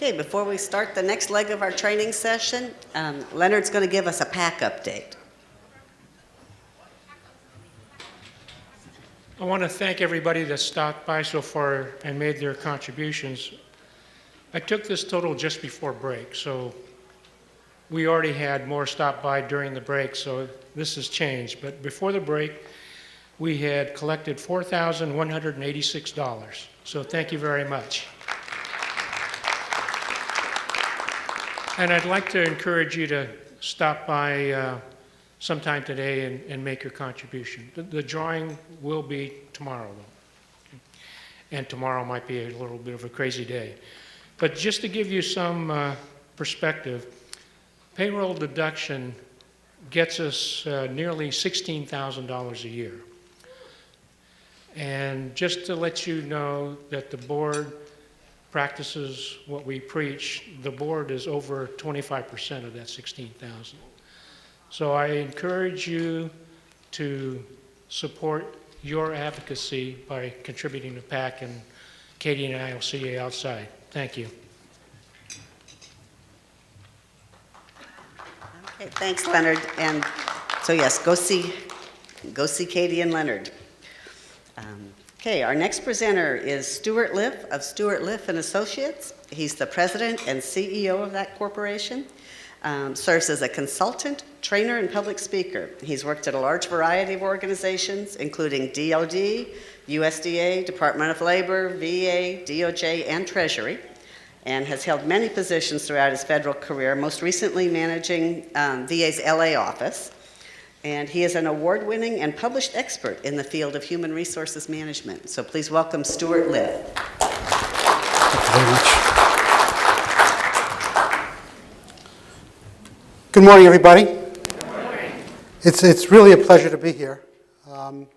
Okay, before we start the next leg of our training session, Leonard's going to give us a PAC update. I want to thank everybody that stopped by so far and made their contributions. I took this total just before break, so we already had more stop by during the break, so this has changed. But before the break, we had collected $4,186. So thank you very much. And I'd like to encourage you to stop by sometime today and make your contribution. The drawing will be tomorrow, though. And tomorrow might be a little bit of a crazy day. But just to give you some perspective, payroll deduction gets us nearly $16,000 a year. And just to let you know that the board practices what we preach, the board is over 25% of that $16,000. So I encourage you to support your advocacy by contributing to PAC, and Katie and I will see you outside. Thank you. Okay, thanks, Leonard. And so yes, go see Katie and Leonard. Okay, our next presenter is Stewart Liff of Stewart Liff and Associates. He's the president and CEO of that corporation. Serves as a consultant, trainer, and public speaker. He's worked at a large variety of organizations, including DoD, USDA, Department of Labor, VA, DOJ, and Treasury, and has held many positions throughout his federal career, most recently managing VA's LA office. And he is an award-winning and published expert in the field of human resources management. So please welcome Stewart Liff. Thank you very much. Good morning, everybody. Good morning. It's really a pleasure to be here. I'm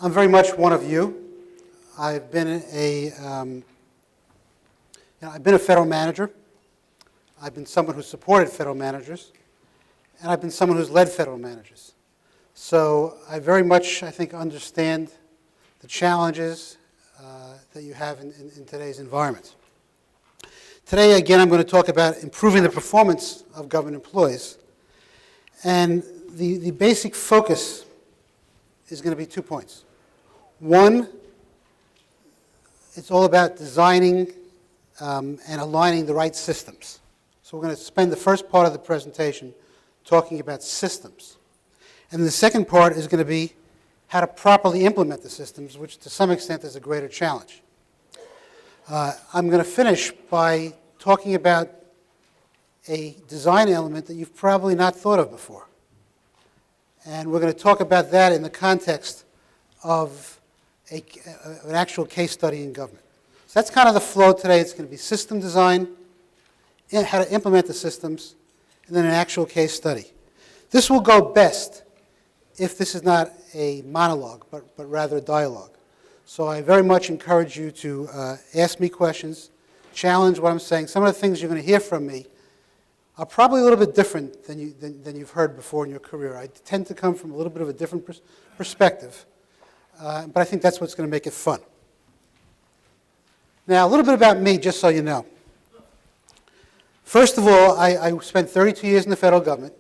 very much one of you. I've been I've been a federal manager. I've been someone who supported federal managers. And I've been someone who's led federal managers. So I very much, I think, understand the challenges that you have in today's environment. Today, again, I'm going to talk about improving the performance of government employees. And the basic focus is going to be 2 points. One, it's all about designing and aligning the right systems. So we're going to spend the first part of the presentation talking about systems. And the second part is going to be how to properly implement the systems, which to some extent is a greater challenge. I'm going to finish by talking about a design element that you've probably not thought of before. And we're going to talk about that in the context of an actual case study in government. So that's kind of the flow today. It's going to be system design, how to implement the systems, and then an actual case study. This will go best if this is not a monologue, but rather a dialogue. So I very much encourage you to ask me questions, challenge what I'm saying. Some of the things you're going to hear from me are probably a little bit different than you've heard before in your career. I tend to come from a little bit of a different perspective, but I think that's what's going to make it fun. Now, a little bit about me, just so you know. First of all, I spent 32 years in the federal government,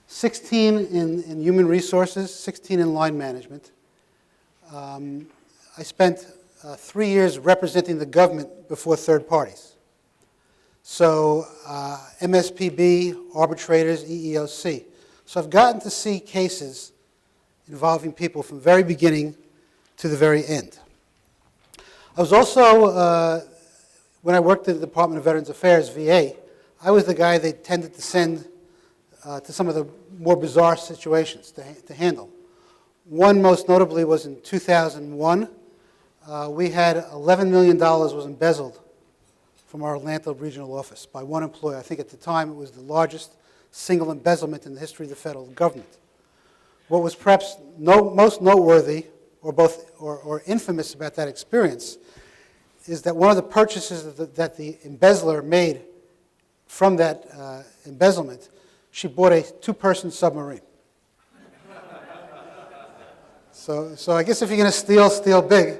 16 in human resources, 16 in line management. I spent 3 years representing the government before third parties. So MSPB, arbitrators, EEOC. So I've gotten to see cases involving people from the very beginning to the very end. I was also, when I worked at the Department of Veterans Affairs, VA, I was the guy they tended to send to some of the more bizarre situations to handle. One most notably was in 2001. We had $11 million was embezzled from our Atlanta regional office by one employee. I think at the time it was the largest single embezzlement in the history of the federal government. What was perhaps most noteworthy or infamous about that experience is that one of the purchases that the embezzler made from that embezzlement, she bought a 2-person submarine. So I guess if you're going to steal, steal big.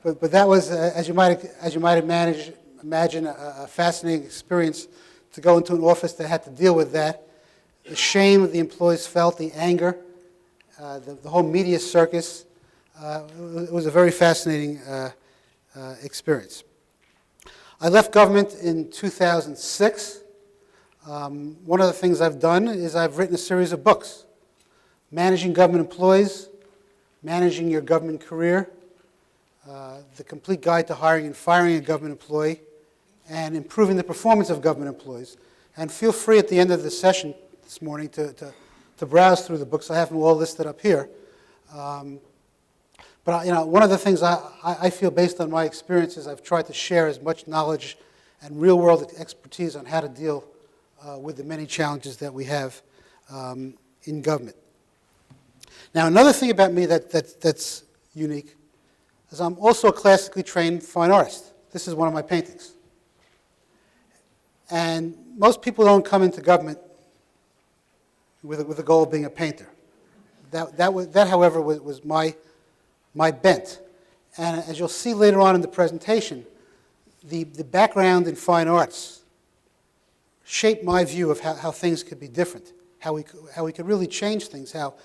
but that was, as you might imagine, a fascinating experience to go into an office that had to deal with that. The shame the employees felt, the anger, the whole media circus. It was a very fascinating experience. I left government in 2006. One of the things I've done is I've written a series of books. Managing Government Employees, Managing Your Government Career, The Complete Guide to Hiring and Firing a Government Employee, and Improving the Performance of Government Employees. And feel free at the end of the session this morning to browse through the books. I have them all listed up here. But one of the things I feel based on my experiences, I've tried to share as much knowledge and real-world expertise on how to deal with the many challenges that we have in government. Now, another thing about me that's unique is I'm also a classically trained fine artist. This is one of my paintings. And most people don't come into government with the goal of being a painter. That however, was my bent. And as you'll see later on in the presentation, the background in fine arts shaped my view of how things could be different, how we could really change things, how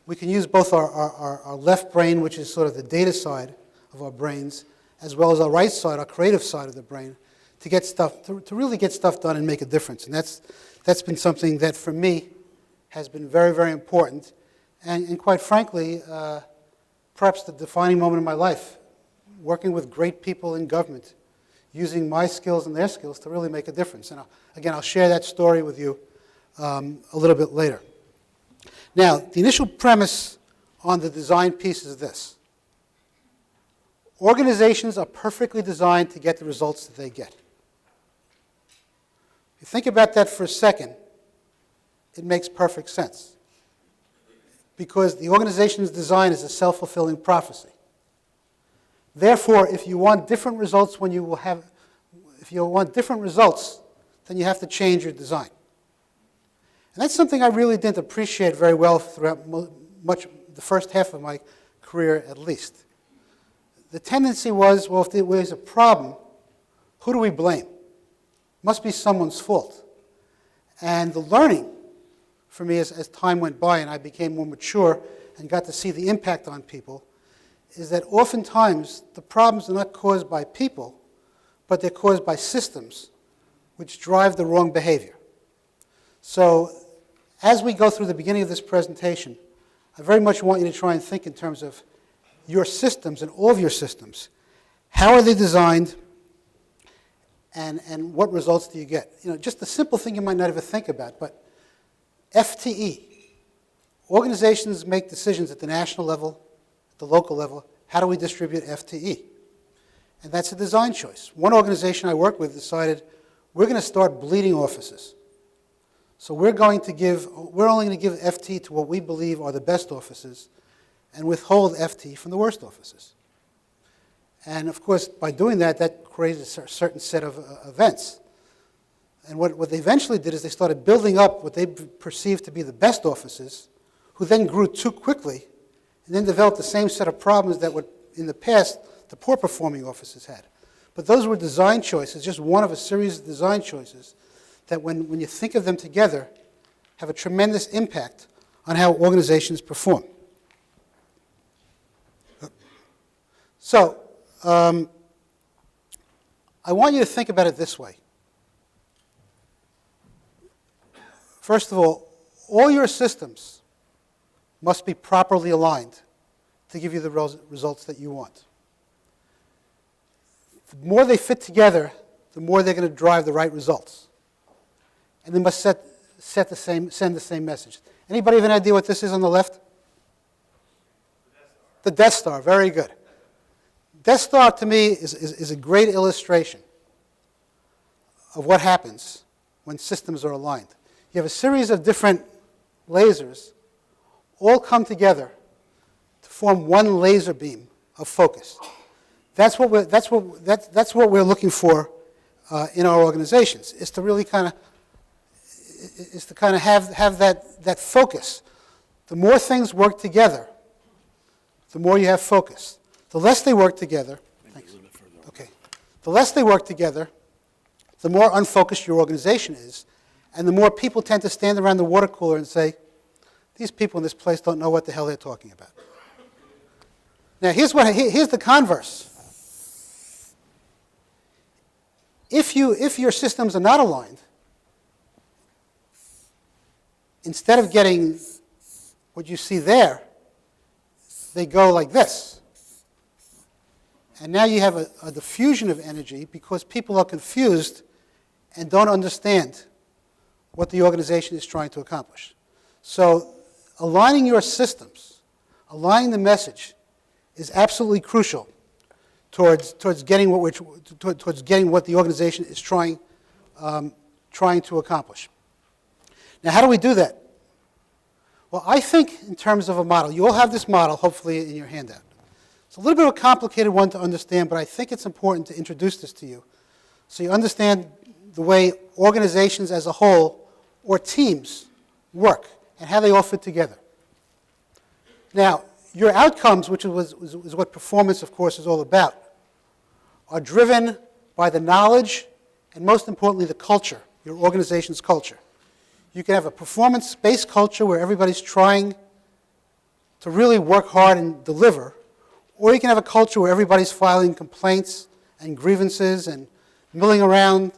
we can use both our left brain, which is sort of the data side of our brains, as well as our right side, our creative side of the brain, to get stuff, to really get stuff done and make a difference. And that's been something that, for me, has been very, very important. And quite frankly, perhaps the defining moment in my life, working with great people in government, using my skills and their skills to really make a difference. And again, I'll share that story with you a little bit later. Now, the initial premise on the design piece is this. Organizations are perfectly designed to get the results that they get. If you think about that for a second, it makes perfect sense. Because the organization's design is a self-fulfilling prophecy. Therefore, if you want different results then you have to change your design. And that's something I really didn't appreciate very well throughout the first half of my career, at least. The tendency was, well, if there was a problem, who do we blame? Must be someone's fault. And the learning for me as time went by and I became more mature and got to see the impact on people is that oftentimes the problems are not caused by people, but they're caused by systems which drive the wrong behavior. So as we go through the beginning of this presentation, I very much want you to try and think in terms of your systems and all of your systems. How are they designed and what results do you get? Just a simple thing you might not ever think about, but FTE. Organizations make decisions at the national level, at the local level. How do we distribute FTE? And that's a design choice. One organization I work with decided we're going to start bleeding offices. So we're only going to give FTE to what we believe are the best offices and withhold FTE from the worst offices. And of course, by doing that, that created a certain set of events. And what they eventually did is they started building up what they perceived to be the best offices, who then grew too quickly, and then developed the same set of problems that in the past the poor performing offices had. But those were design choices, just one of a series of design choices that when you think of them together, have a tremendous impact on how organizations perform. So, I want you to think about it this way. First of all your systems must be properly aligned to give you the results that you want. The more they fit together, the more they're going to drive the right results. And they must send the same message. Anybody have an idea what this is on the left? The Death Star, very good. Death Star, to me, is a great illustration of what happens when systems are aligned. You have a series of different lasers all come together to form one laser beam of focus. That's what we're looking for in our organizations, is to really kind of have that focus. The more things work together, the more you have focus. The less they work together, The less they work together, the more unfocused your organization is, and the more people tend to stand around the water cooler and say, these people in this place don't know what the hell they're talking about. Now, here's the converse. If your systems are not aligned, instead of getting what you see there, they go like this. And now you have a diffusion of energy because people are confused and don't understand what the organization is trying to accomplish. So aligning your systems, aligning the message, is absolutely crucial towards getting what the organization is trying to accomplish. Now, how do we do that? Well, I think in terms of a model. You all have this model, hopefully, in your handout. It's a little bit of a complicated one to understand, but I think it's important to introduce this to you so you understand the way organizations as a whole or teams work and how they all fit together. Now, your outcomes, which is what performance, of course, is all about, are driven by the knowledge and, most importantly, the culture, your organization's culture. You can have a performance-based culture where everybody's trying to really work hard and deliver, or you can have a culture where everybody's filing complaints and grievances and milling around,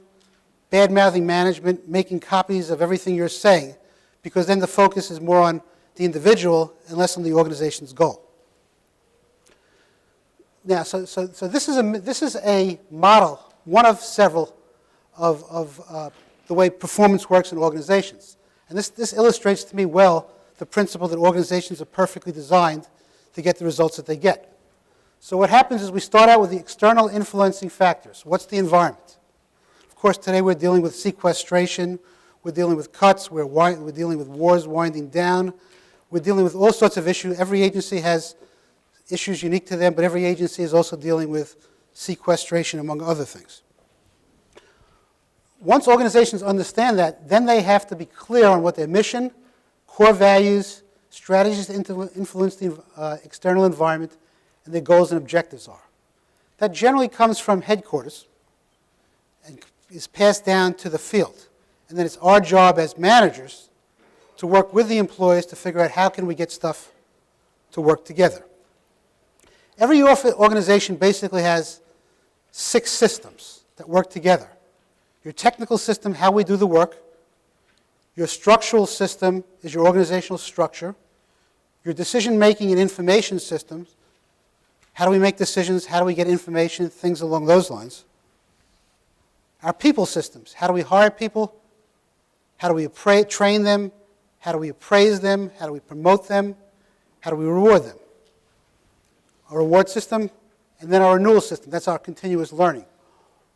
bad-mouthing management, making copies of everything you're saying, because then the focus is more on the individual and less on the organization's goal. Now, so this is a model, one of several of the way performance works in organizations. And this illustrates to me well the principle that organizations are perfectly designed to get the results that they get. So what happens is we start out with the external influencing factors. What's the environment? Of course, today we're dealing with sequestration, we're dealing with cuts, we're dealing with wars winding down, we're dealing with all sorts of issues. Every agency has issues unique to them, but every agency is also dealing with sequestration, among other things. Once organizations understand that, then they have to be clear on what their mission, core values, strategies to influence the external environment, and their goals and objectives are. That generally comes from headquarters and is passed down to the field. And then it's our job as managers to work with the employees to figure out how can we get stuff to work together. Every organization basically has 6 systems that work together. Your technical system, how we do the work. Your structural system is your organizational structure. Your decision-making and information systems, how do we make decisions, how do we get information, things along those lines. Our people systems, how do we hire people, how do we train them, how do we appraise them, how do we promote them, how do we reward them. Our reward system, and then our renewal system, that's our continuous learning.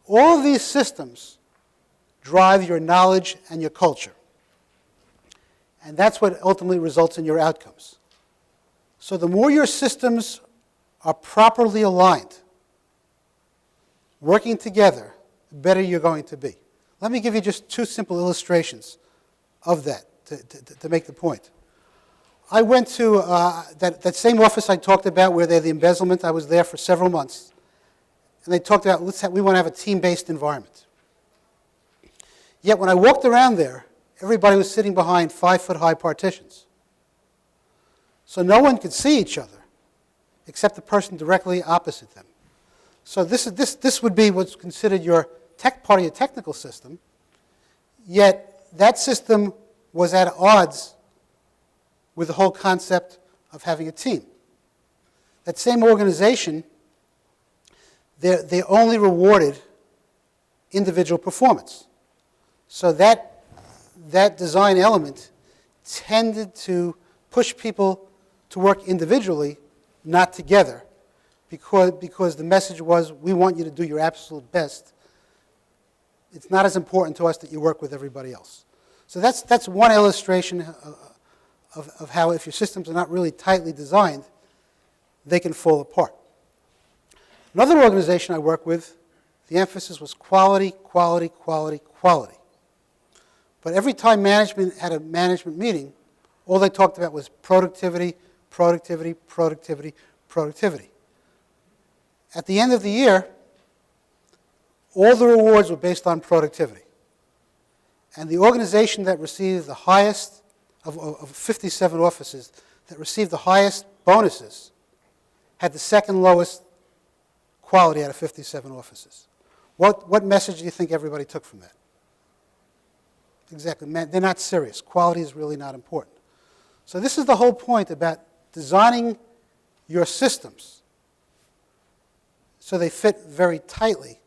All of these systems drive your knowledge and your culture. And that's what ultimately results in your outcomes. So the more your systems are properly aligned, working together, the better you're going to be. Let me give you just 2 simple illustrations of that to make the point. I went to that same office I talked about where they had the embezzlement. I was there for several months. And they talked about, we want to have a team-based environment. Yet when I walked around there, everybody was sitting behind 5-foot-high partitions. So no one could see each other except the person directly opposite them. So this would be what's considered your part of your technical system, yet that system was at odds with the whole concept of having a team. That same organization, they only rewarded individual performance. So that design element tended to push people to work individually, not together, because the message was, we want you to do your absolute best. It's not as important to us that you work with everybody else. So that's one illustration of how if your systems are not really tightly designed, they can fall apart. Another organization I work with, the emphasis was quality, quality, quality, quality. But every time management had a management meeting, all they talked about was productivity, productivity, productivity, productivity. At the end of the year, all the rewards were based on productivity. And the organization that received the highest, of 57 offices, that received the highest bonuses had the second lowest quality out of 57 offices. What message do you think everybody took from that? Exactly. Man, they're not serious. Quality is really not important. So this is the whole point about designing your systems so they fit very tightly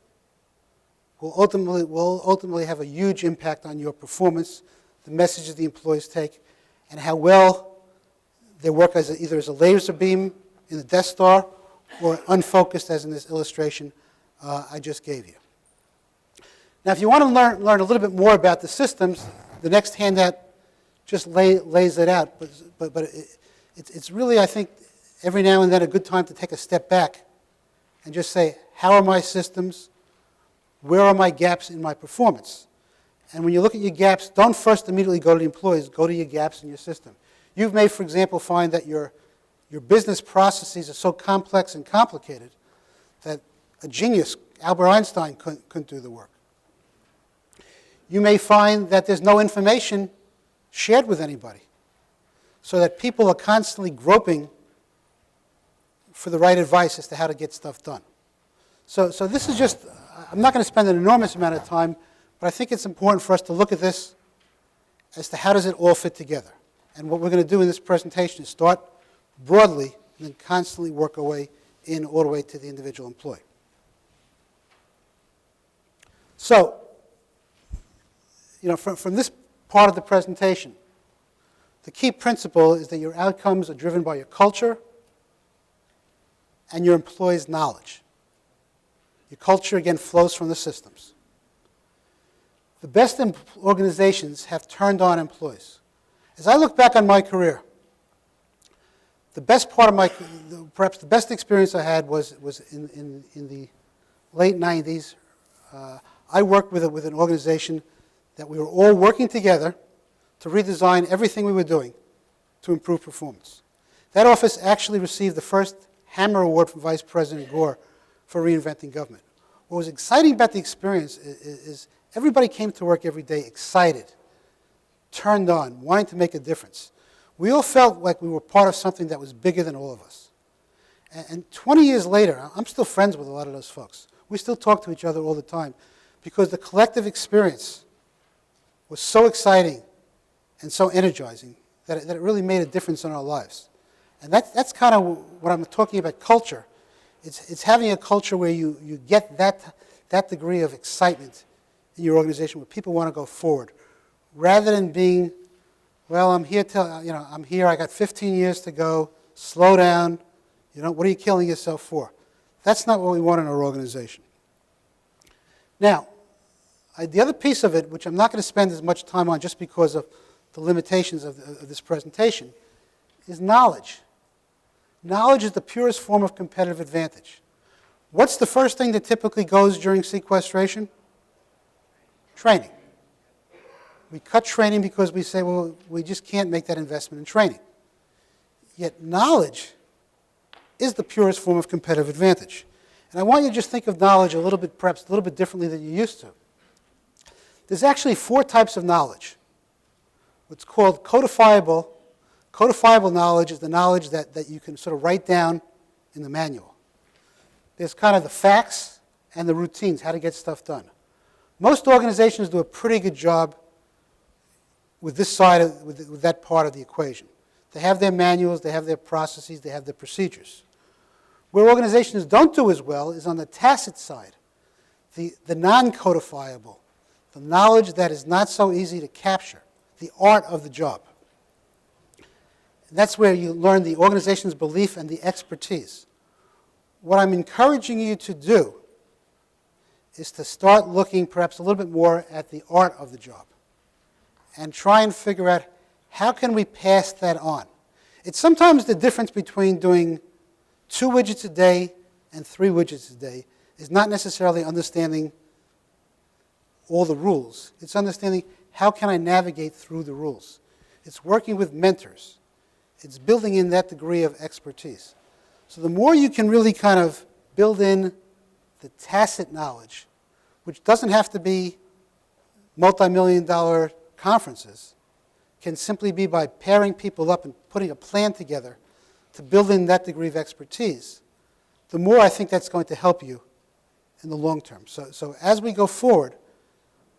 will ultimately have a huge impact on your performance, the messages the employees take, and how well they work either as a laser beam in the Death Star or unfocused, as in this illustration I just gave you. Now, if you want to learn a little bit more about the systems, the next handout just lays it out. But it's really, I think, every now and then a good time to take a step back and just say, how are my systems? Where are my gaps in my performance? And when you look at your gaps, don't first immediately go to the employees. Go to your gaps in your system. You may, for example, find that your business processes are so complex and complicated that a genius, Albert Einstein, couldn't do the work. You may find that there's no information shared with anybody, so that people are constantly groping for the right advice as to how to get stuff done. So this is just, I'm not going to spend an enormous amount of time, but I think it's important for us to look at this as to how does it all fit together. And what we're going to do in this presentation is start broadly and then constantly work our way in all the way to the individual employee. So, from this part of the presentation, the key principle is that your outcomes are driven by your culture and your employees' knowledge. Your culture, again, flows from the systems. The best organizations have turned on employees. As I look back on my career, the best part of perhaps the best experience I had was in the late 90s. I worked with an organization that we were all working together to redesign everything we were doing to improve performance. That office actually received the first Hammer Award from Vice President Gore for reinventing government. What was exciting about the experience is everybody came to work every day excited, turned on, wanting to make a difference. We all felt like we were part of something that was bigger than all of us. And 20 years later, I'm still friends with a lot of those folks. We still talk to each other all the time because the collective experience was so exciting and so energizing that it really made a difference in our lives. And that's kind of what I'm talking about, culture. It's having a culture where you get that degree of excitement in your organization where people want to go forward, rather than being, well, I'm here, I got 15 years to go, slow down, what are you killing yourself for? That's not what we want in our organization. Now, the other piece of it, which I'm not going to spend as much time on just because of the limitations of this presentation, is knowledge. Knowledge is the purest form of competitive advantage. What's the first thing that typically goes during sequestration? Training. We cut training because we say, well, we just can't make that investment in training. Yet knowledge is the purest form of competitive advantage. And I want you to just think of knowledge perhaps a little bit differently than you used to. There's actually 4 types of knowledge. What's called codifiable. Codifiable knowledge is the knowledge that you can sort of write down in the manual. There's kind of the facts and the routines, how to get stuff done. Most organizations do a pretty good job with this side with that part of the equation. They have their manuals, they have their processes, they have their procedures. Where organizations don't do as well is on the tacit side, the non-codifiable, the knowledge that is not so easy to capture, the art of the job. And that's where you learn the organization's belief and the expertise. What I'm encouraging you to do is to start looking perhaps a little bit more at the art of the job and try and figure out how can we pass that on. It's sometimes the difference between doing 2 widgets a day and 3 widgets a day is not necessarily understanding all the rules. It's understanding how can I navigate through the rules. It's working with mentors. It's building in that degree of expertise. So the more you can really kind of build in the tacit knowledge which doesn't have to be multi-million-dollar conferences, can simply be by pairing people up and putting a plan together to build in that degree of expertise, the more I think that's going to help you in the long term. So as we go forward,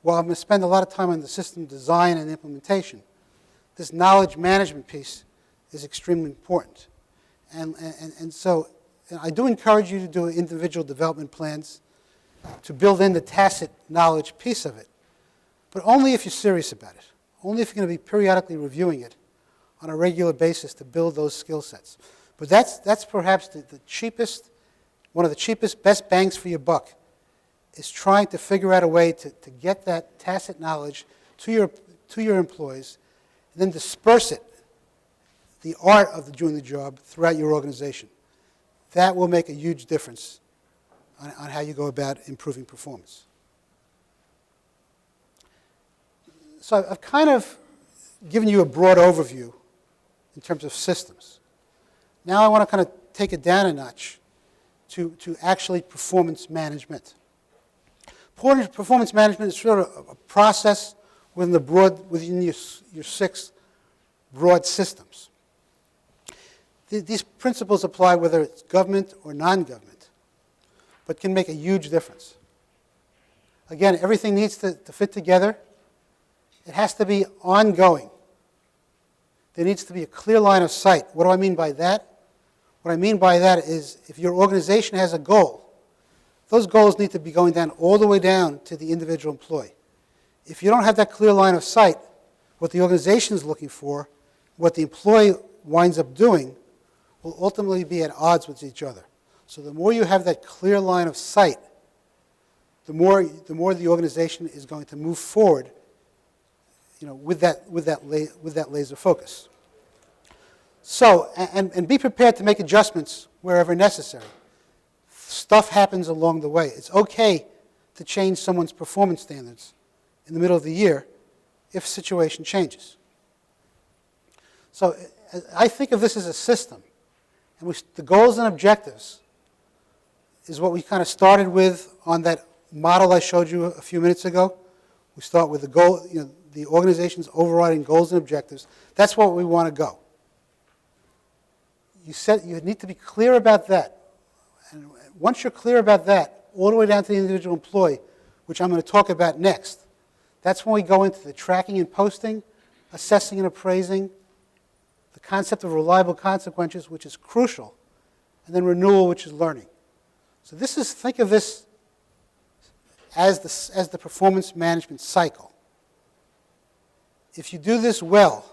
while I'm going to spend a lot of time on the system design and implementation, this knowledge management piece is extremely important. And so I do encourage you to do individual development plans to build in the tacit knowledge piece of it, but only if you're serious about it, only if you're going to be periodically reviewing it on a regular basis to build those skill sets. But that's perhaps the cheapest, one of the cheapest, best bangs for your buck, is trying to figure out a way to get that tacit knowledge to your employees and then disperse it, the art of doing the job, throughout your organization. That will make a huge difference on how you go about improving performance. So I've kind of given you a broad overview in terms of systems. Now I want to kind of take it down a notch to actually performance management. Performance management is sort of a process within your 6 broad systems. These principles apply whether it's government or non-government, but can make a huge difference. Again, everything needs to fit together. It has to be ongoing. There needs to be a clear line of sight. What do I mean by that? What I mean by that is if your organization has a goal, those goals need to be going down all the way down to the individual employee. If you don't have that clear line of sight, what the organization is looking for, what the employee winds up doing, will ultimately be at odds with each other. So the more you have that clear line of sight, the more the organization is going to move forward, with that laser focus. So, and be prepared to make adjustments wherever necessary. Stuff happens along the way. It's okay to change someone's performance standards in the middle of the year if a situation changes. So I think of this as a system. And the goals and objectives is what we kind of started with on that model I showed you a few minutes ago. We start with the goal, the organization's overriding goals and objectives. That's what we want to go. You need to be clear about that. And once you're clear about that, all the way down to the individual employee, which I'm going to talk about next, that's when we go into the tracking and posting, assessing and appraising, the concept of reliable consequences, which is crucial, and then renewal, which is learning. So think of this as the performance management cycle. If you do this well,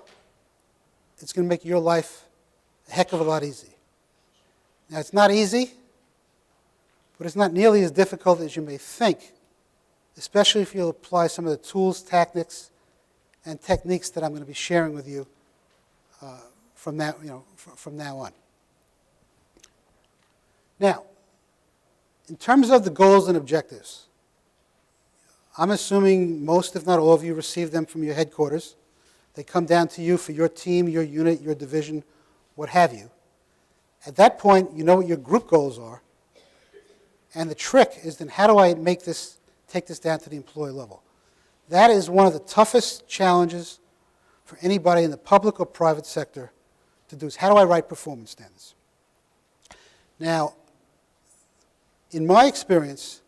it's going to make your life a heck of a lot easier. Now, it's not easy, but it's not nearly as difficult as you may think, especially if you apply some of the tools, tactics, and techniques that I'm going to be sharing with you from now on. Now, in terms of the goals and objectives, I'm assuming most, if not all of you, receive them from your headquarters. They come down to you for your team, your unit, your division, what have you. At that point, you know what your group goals are. And the trick is then how do I take this down to the employee level? That is one of the toughest challenges for anybody in the public or private sector to do, is how do I write performance standards? Now, in my experience,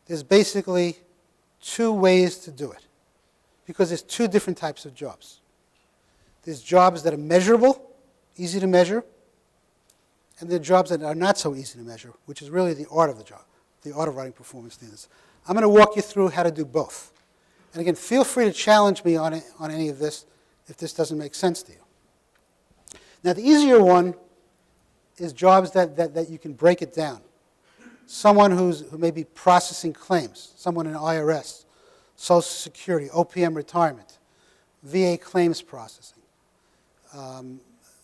there's basically 2 ways to do it, because there's 2 different types of jobs. There's jobs that are measurable, easy to measure, and there are jobs that are not so easy to measure, which is really the art of the job, the art of writing performance standards. I'm going to walk you through how to do both. And again, feel free to challenge me on any of this if this doesn't make sense to you. Now, the easier one is jobs that you can break it down. Someone who may be processing claims, someone in IRS, Social Security, OPM retirement, VA claims processing.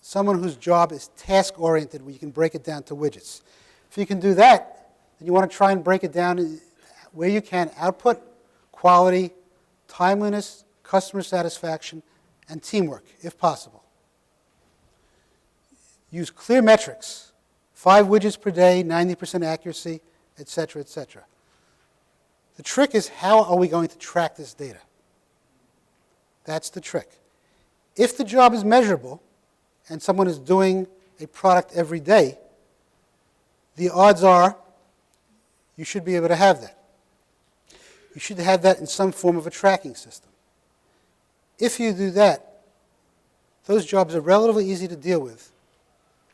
Someone whose job is task-oriented, where you can break it down to widgets. If you can do that, then you want to try and break it down where you can: output, quality, timeliness, customer satisfaction, and teamwork, if possible. Use clear metrics: 5 widgets per day, 90% accuracy, etc., etc. The trick is, how are we going to track this data? That's the trick. If the job is measurable and someone is doing a product every day, the odds are you should be able to have that. You should have that in some form of a tracking system. If you do that, those jobs are relatively easy to deal with,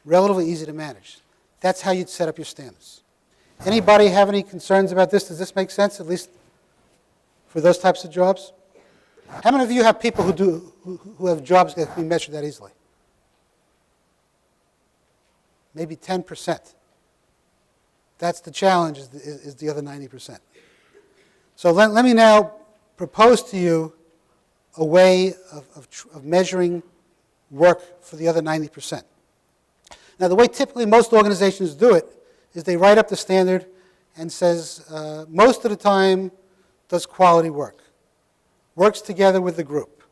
relatively easy to manage. That's how you'd set up your standards. Anybody have any concerns about this? Does this make sense, at least for those types of jobs? How many of you have people who have jobs that can be measured that easily? Maybe 10%. That's the challenge, is the other 90%. So let me now propose to you a way of measuring work for the other 90%. Now, the way typically most organizations do it is they write up the standard and says, most of the time does quality work, works together with the group,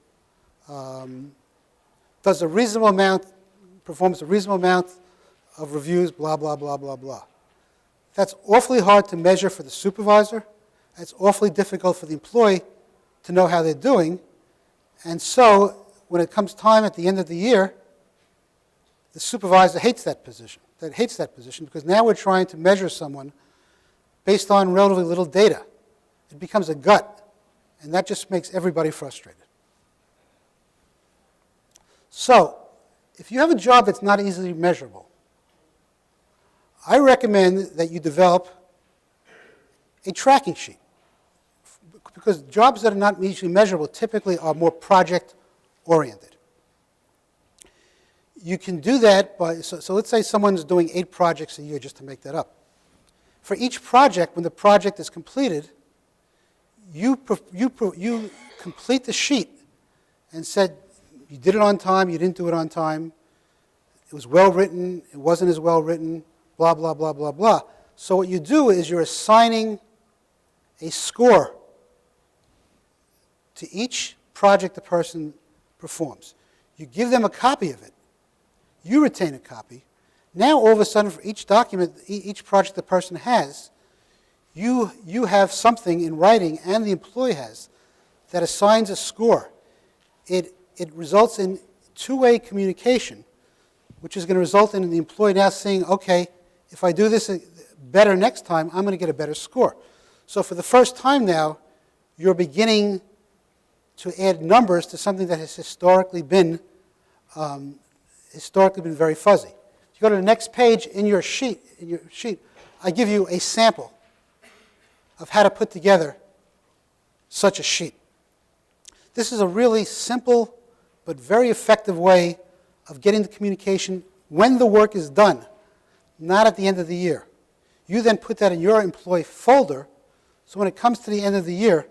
does a reasonable amount, performs a reasonable amount of reviews, blah, blah, blah, blah, blah. That's awfully hard to measure for the supervisor. It's awfully difficult for the employee to know how they're doing. And so when it comes time at the end of the year, the supervisor hates that position. Because now we're trying to measure someone based on relatively little data. It becomes a gut, and that just makes everybody frustrated. So if you have a job that's not easily measurable, I recommend that you develop a tracking sheet. Because jobs that are not easily measurable typically are more project-oriented. You can do that by, so let's say someone's doing 8 projects a year, just to make that up. For each project, when the project is completed, you complete the sheet and said you did it on time, you didn't do it on time, it was well written, it wasn't as well written, blah, blah, blah, blah, blah. So what you do is you're assigning a score to each project the person performs. You give them a copy of it. You retain a copy. Now, all of a sudden, for each document, each project the person has, you have something in writing, and the employee has, that assigns a score. It results in two-way communication, which is going to result in the employee now saying, okay, if I do this better next time, I'm going to get a better score. So for the first time now, you're beginning to add numbers to something that has historically been very fuzzy. If you go to the next page in your sheet, I give you a sample of how to put together such a sheet. This is a really simple but very effective way of getting the communication when the work is done, not at the end of the year. You then put that in your employee folder, so when it comes to the end of the year,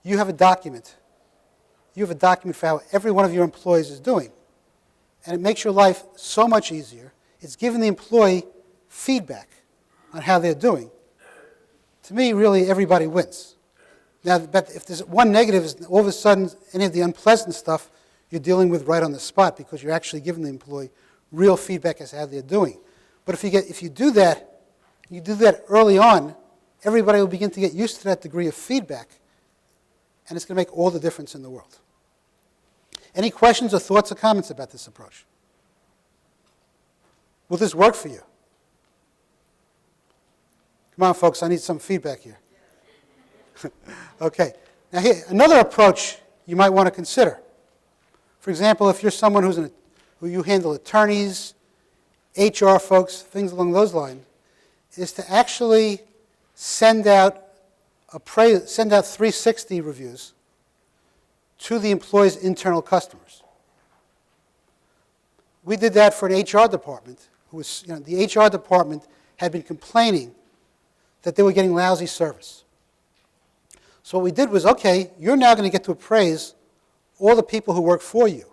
you have a document. You have a document for how every one of your employees is doing. And it makes your life so much easier. It's giving the employee feedback on how they're doing. To me, really, everybody wins. Now, but if there's one negative, is all of a sudden, any of the unpleasant stuff you're dealing with right on the spot, because you're actually giving the employee real feedback as to how they're doing. But if you do that early on, everybody will begin to get used to that degree of feedback, and it's going to make all the difference in the world. Any questions or thoughts or comments about this approach? Will this work for you? Come on, folks, I need some feedback here. Okay. Now, here, another approach you might want to consider. For example, if you're someone who you handle attorneys, HR folks, things along those lines, is to actually send out 360 reviews to the employee's internal customers. We did that for an HR department. The HR department had been complaining that they were getting lousy service. So what we did was, okay, you're now going to get to appraise all the people who work for you.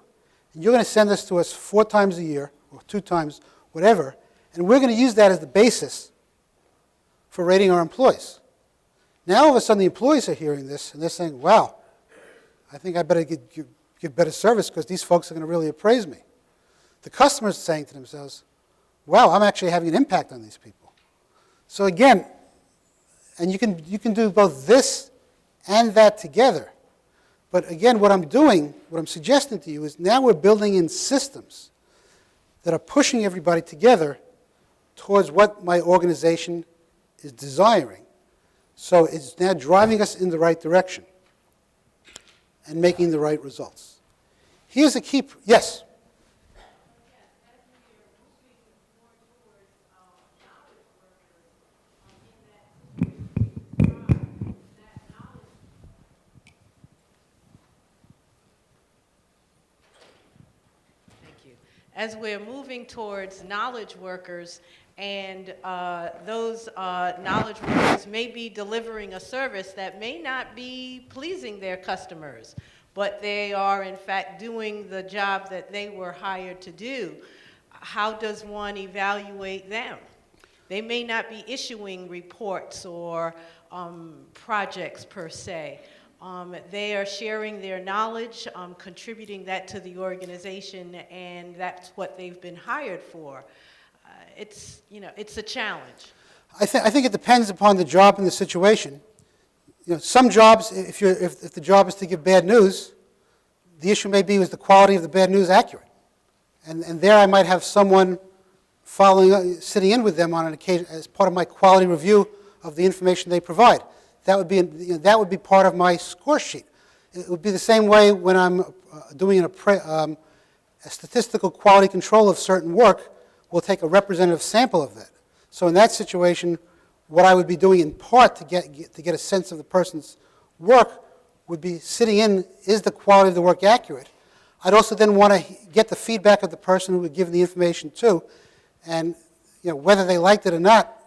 And you're going to send this to us 4 times a year, or 2 times, whatever, and we're going to use that as the basis for rating our employees. Now, all of a sudden, the employees are hearing this, and they're saying, wow, I think I better give better service because these folks are going to really appraise me. The customer's saying to themselves, wow, I'm actually having an impact on these people. So again, And you can do both this and that together. But again, what I'm suggesting to you is now we're building in systems that are pushing everybody together towards what my organization is desiring. So it's now driving us in the right direction and making the right results. Here's a key, yes? As we're moving towards knowledge workers, and those knowledge workers may be delivering a service that may not be pleasing their customers, but they are in fact doing the job that they were hired to do. How does one evaluate them? They may not be issuing reports or projects per se. They are sharing their knowledge, contributing that to the organization, and that's what they've been hired for. It's a challenge. I think it depends upon the job and the situation. Some jobs, if the job is to give bad news, the issue may be, was the quality of the bad news accurate? And there I might have someone sitting in with them on an occasion as part of my quality review of the information they provide. That would be part of my score sheet. It would be the same way when I'm doing a statistical quality control of certain work. We'll take a representative sample of that. So in that situation, what I would be doing in part to get a sense of the person's work would be sitting in, is the quality of the work accurate? I'd also then want to get the feedback of the person who would give the information to, and whether they liked it or not,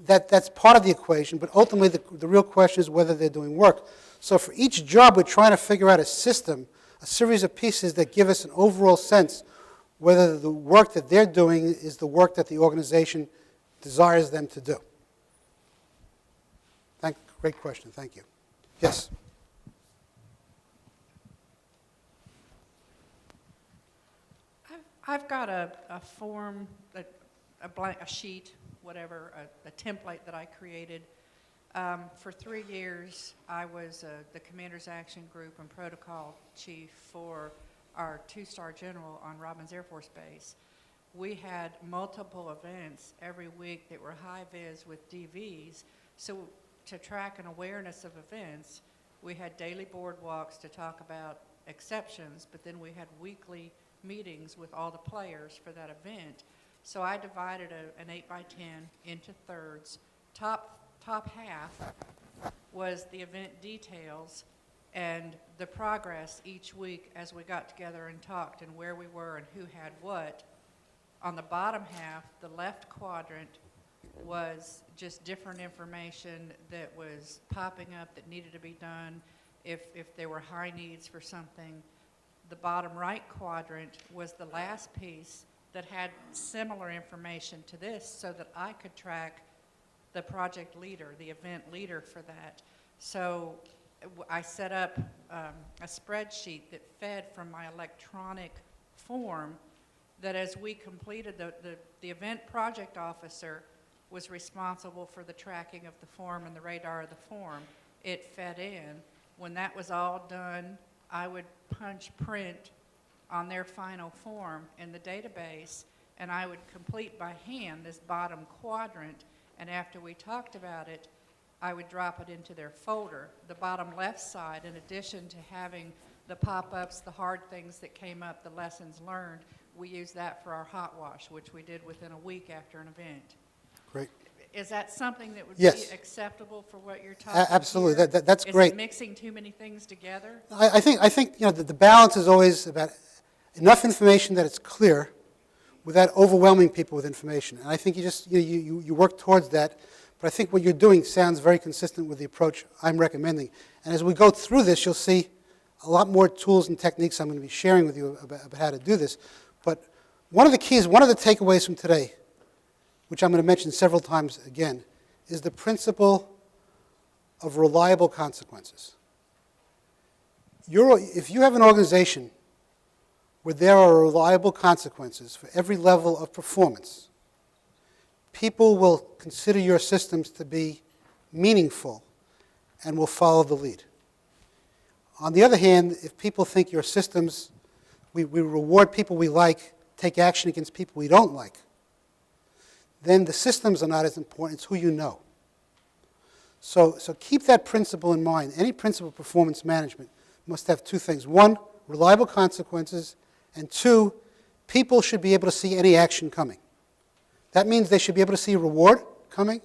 that's part of the equation, but ultimately the real question is whether they're doing work. So for each job, we're trying to figure out a system, a series of pieces that give us an overall sense whether the work that they're doing is the work that the organization desires them to do. Great question, thank you. Yes? I've got a form, a sheet, whatever, a template that I created. For 3 years, I was the Commander's Action Group and Protocol Chief for our 2-star general on Robins Air Force Base. We had multiple events every week that were high-vis with DVs. So to track an awareness of events, we had daily board walks to talk about exceptions, but then we had weekly meetings with all the players for that event. So I divided an 8x10 into thirds. Top half was the event details and the progress each week as we got together and talked and where we were and who had what. On the bottom half, the left quadrant, was just different information that was popping up that needed to be done, if there were high needs for something. The bottom right quadrant was the last piece that had similar information to this so that I could track the project leader, the event leader for that. So I set up a spreadsheet that fed from my electronic form that as we completed, the event project officer was responsible for the tracking of the form and the radar of the form. It fed in. When that was all done, I would punch print on their final form in the database, and I would complete by hand this bottom quadrant, and after we talked about it, I would drop it into their folder. The bottom left side, in addition to having the pop-ups, the hard things that came up, the lessons learned, we used that for our hot wash, which we did within a week after an event. Great. Is that something that would Yes. be acceptable for what you're talking about? Absolutely, that's Is great. it mixing too many things together? I think the balance is always about enough information that it's clear without overwhelming people with information. And I think you work towards that, but I think what you're doing sounds very consistent with the approach I'm recommending. And as we go through this, you'll see a lot more tools and techniques I'm going to be sharing with you about how to do this. But one of the keys, one of the takeaways from today, which I'm going to mention several times again, is the principle of reliable consequences. If you have an organization where there are reliable consequences for every level of performance, people will consider your systems to be meaningful and will follow the lead. On the other hand, if people think your systems, we reward people we like, take action against people we don't like, then the systems are not as important, it's who you know. So keep that principle in mind. Any principle of performance management must have two things. One, reliable consequences, and two, people should be able to see any action coming. That means they should be able to see a reward coming.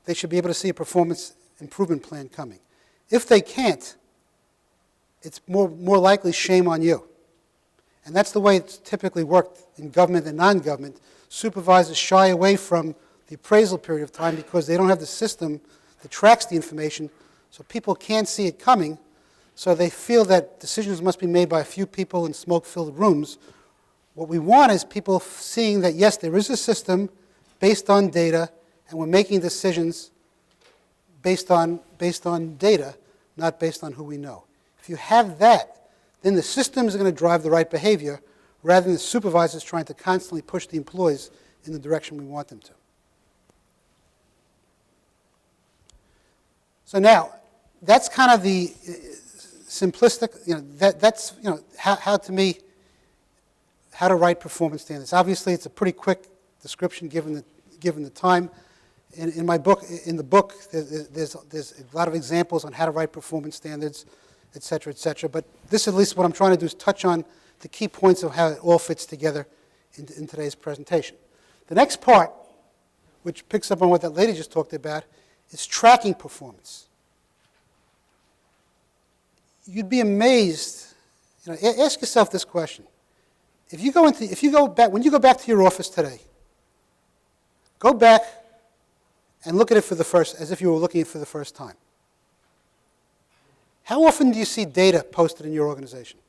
They should be able to see a performance improvement plan coming. If they can't, it's more likely shame on you. And that's the way it's typically worked in government and non-government. Supervisors shy away from the appraisal period of time because they don't have the system that tracks the information, so people can't see it coming, so they feel that decisions must be made by a few people in smoke-filled rooms. What we want is people seeing that, yes, there is a system based on data, and we're making decisions based on data, not based on who we know. If you have that, then the systems are going to drive the right behavior rather than the supervisors trying to constantly push the employees in the direction we want them to. So now, that's kind of the simplistic, that's how to me, how to write performance standards. Obviously, it's a pretty quick description given the time. In my book, there's a lot of examples on how to write performance standards, et cetera, but this, at least what I'm trying to do, is touch on the key points of how it all fits together in today's presentation. The next part, which picks up on what that lady just talked about, is tracking performance. You'd be amazed. Ask yourself this question: when you go back to your office today, go back and look at it as if you were looking at it for the first time. How often do you see data posted in your organization?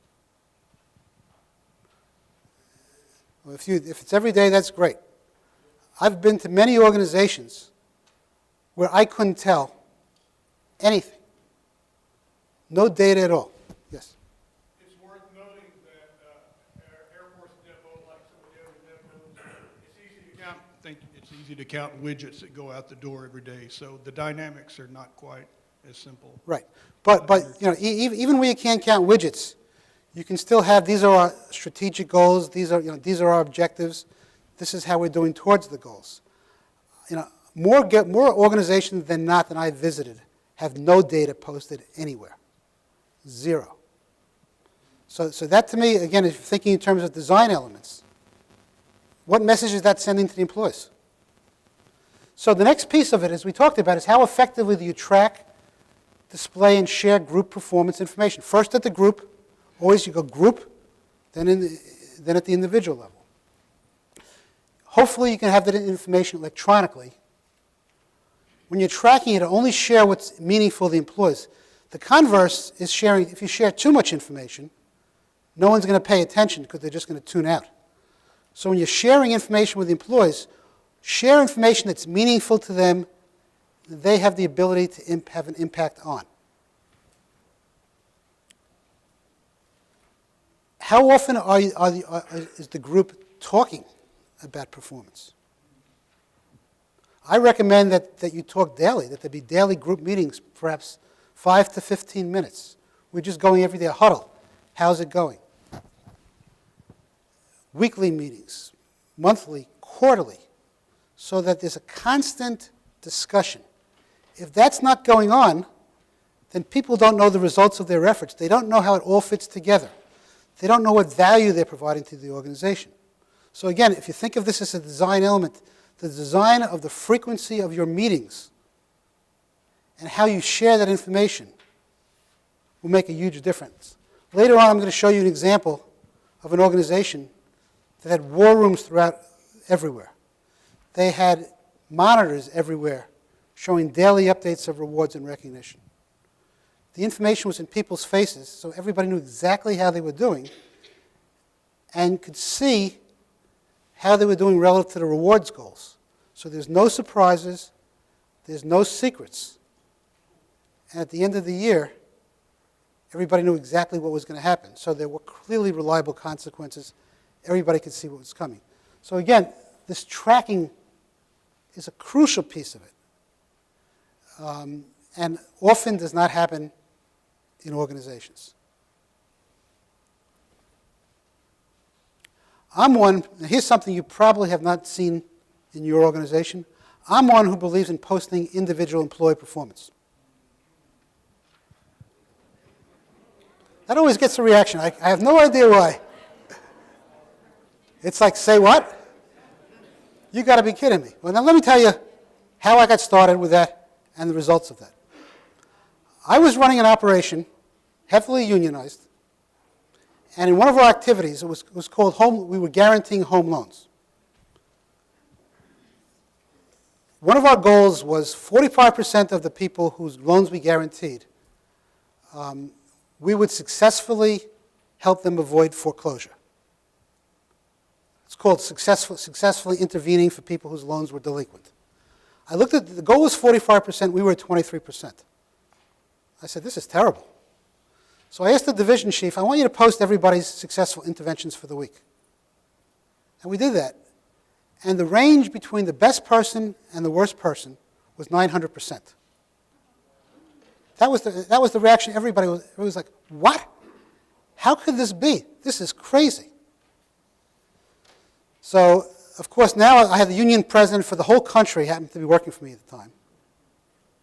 Well, if it's every day, that's great. I've been to many organizations where I couldn't tell anything. No data at all. Yes? It's worth noting that Air Force Depot, like some of the other depots, it's easy to count widgets that go out the door every day. So the dynamics are not quite as simple. Right. But even when you can't count widgets, you can still have, these are our strategic goals, these are our objectives, this is how we're doing towards the goals. More organizations than not that I've visited have no data posted anywhere. Zero. So that, to me, again, if you're thinking in terms of design elements, what message is that sending to the employees? So the next piece of it, as we talked about, is how effectively do you track, display, and share group performance information. First at the group, always you go group, then at the individual level. Hopefully you can have that information electronically. When you're tracking it, only share what's meaningful to the employees. The converse is sharing. If you share too much information, no one's going to pay attention because they're just going to tune out. So when you're sharing information with the employees, share information that's meaningful to them, that they have the ability to have an impact on. How often is the group talking about performance? I recommend that you talk daily, that there be daily group meetings, perhaps 5 to 15 minutes. We're just going every day, a huddle. How's it going? Weekly meetings, monthly, quarterly, so that there's a constant discussion. If that's not going on, then people don't know the results of their efforts. They don't know how it all fits together. They don't know what value they're providing to the organization. So again, if you think of this as a design element, the design of the frequency of your meetings and how you share that information will make a huge difference. Later on, I'm going to show you an example of an organization that had war rooms throughout everywhere. They had monitors everywhere showing daily updates of rewards and recognition. The information was in people's faces, so everybody knew exactly how they were doing and could see how they were doing relative to the rewards goals. So there's no surprises, there's no secrets. And at the end of the year, everybody knew exactly what was going to happen. So there were clearly reliable consequences. Everybody could see what was coming. So again, this tracking is a crucial piece of it, and often does not happen in organizations. I'm one, and here's something you probably have not seen in your organization. I'm one who believes in posting individual employee performance. That always gets a reaction. I have no idea why. It's like, say what? You got to be kidding me. Well, now let me tell you how I got started with that and the results of that. I was running an operation, heavily unionized, and in one of our activities, it was called home, we were guaranteeing home loans. One of our goals was 45% of the people whose loans we guaranteed, we would successfully help them avoid foreclosure. It's called successfully intervening for people whose loans were delinquent. I looked at, the goal was 45%, we were at 23%. I said, this is terrible. So I asked the division chief, I want you to post everybody's successful interventions for the week. And we did that. And the range between the best person and the worst person was 900%. That was the reaction everybody was like, what? How could this be? This is crazy. So, of course, now I had the union president for the whole country, happened to be working for me at the time.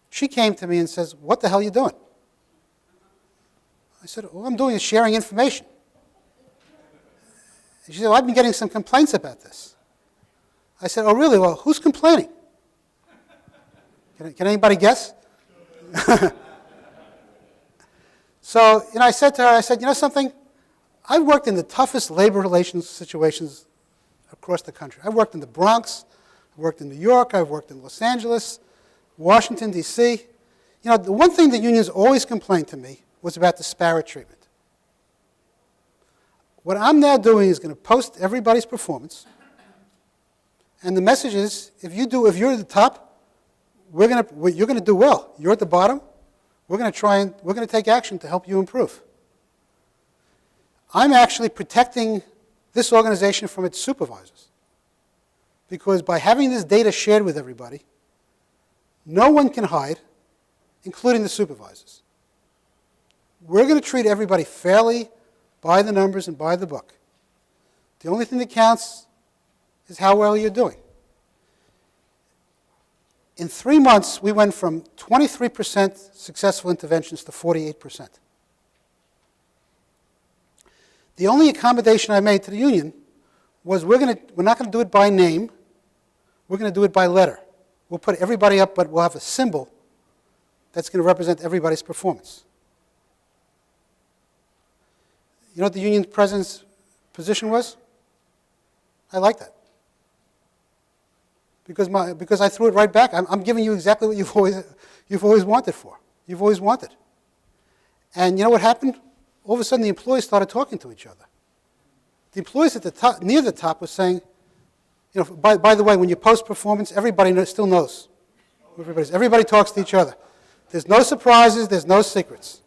She came to me and says, what the hell are you doing? I said, all I'm doing is sharing information. And she said, well, I've been getting some complaints about this. I said, oh, really? Well, who's complaining? Can anybody guess? So, I said to her, you know something? I've worked in the toughest labor relations situations across the country. I've worked in the Bronx, I've worked in New York, I've worked in Los Angeles, Washington, D.C. The one thing the unions always complained to me was about disparate treatment. What I'm now doing is going to post everybody's performance, and the message is, if you're at the top, you're going to do well. You're at the bottom, we're going to take action to help you improve. I'm actually protecting this organization from its supervisors, because by having this data shared with everybody, no one can hide, including the supervisors. We're going to treat everybody fairly, by the numbers and by the book. The only thing that counts is how well you're doing. In 3 months, we went from 23% successful interventions to 48%. The only accommodation I made to the union was we're not going to do it by name, we're going to do it by letter. We'll put everybody up, but we'll have a symbol that's going to represent everybody's performance. You know what the union president's position was? I like that. Because I threw it right back. I'm giving you exactly what you've always wanted for. You've always wanted. And you know what happened? All of a sudden the employees started talking to each other. The employees at the top, near the top, were saying, by the way, when you post performance, everybody still knows. Everybody talks to each other. There's no surprises, there's no secrets.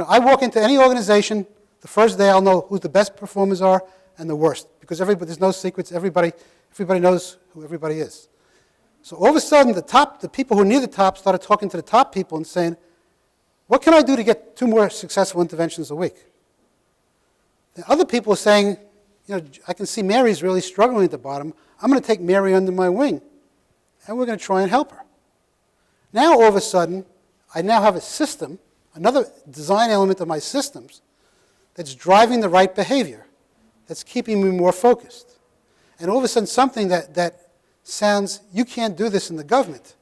I walk into any organization, the first day I'll know who the best performers are and the worst, because there's no secrets, everybody knows who everybody is. So all of a sudden, the people who are near the top started talking to the top people and saying, what can I do to get 2 more successful interventions a week? The other people are saying, I can see Mary's really struggling at the bottom. I'm going to take Mary under my wing, and we're going to try and help her. Now, all of a sudden, I now have a system, another design element of my systems, that's driving the right behavior, that's keeping me more focused. And all of a sudden, something that sounds, you can't do this in the government,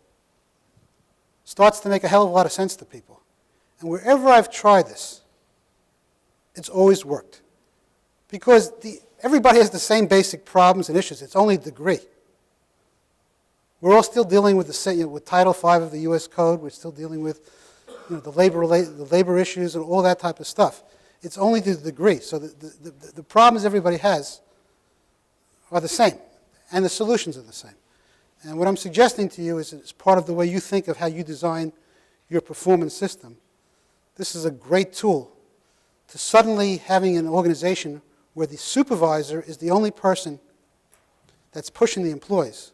starts to make a hell of a lot of sense to people. And wherever I've tried this, it's always worked. Because everybody has the same basic problems and issues. It's only a degree. We're all still dealing with with Title V of the U.S. Code. We're still dealing with the labor issues and all that type of stuff. It's only to the degree. So the problems everybody has are the same, and the solutions are the same. And what I'm suggesting to you is, as part of the way you think of how you design your performance system, this is a great tool to suddenly having an organization where the supervisor is the only person that's pushing the employees.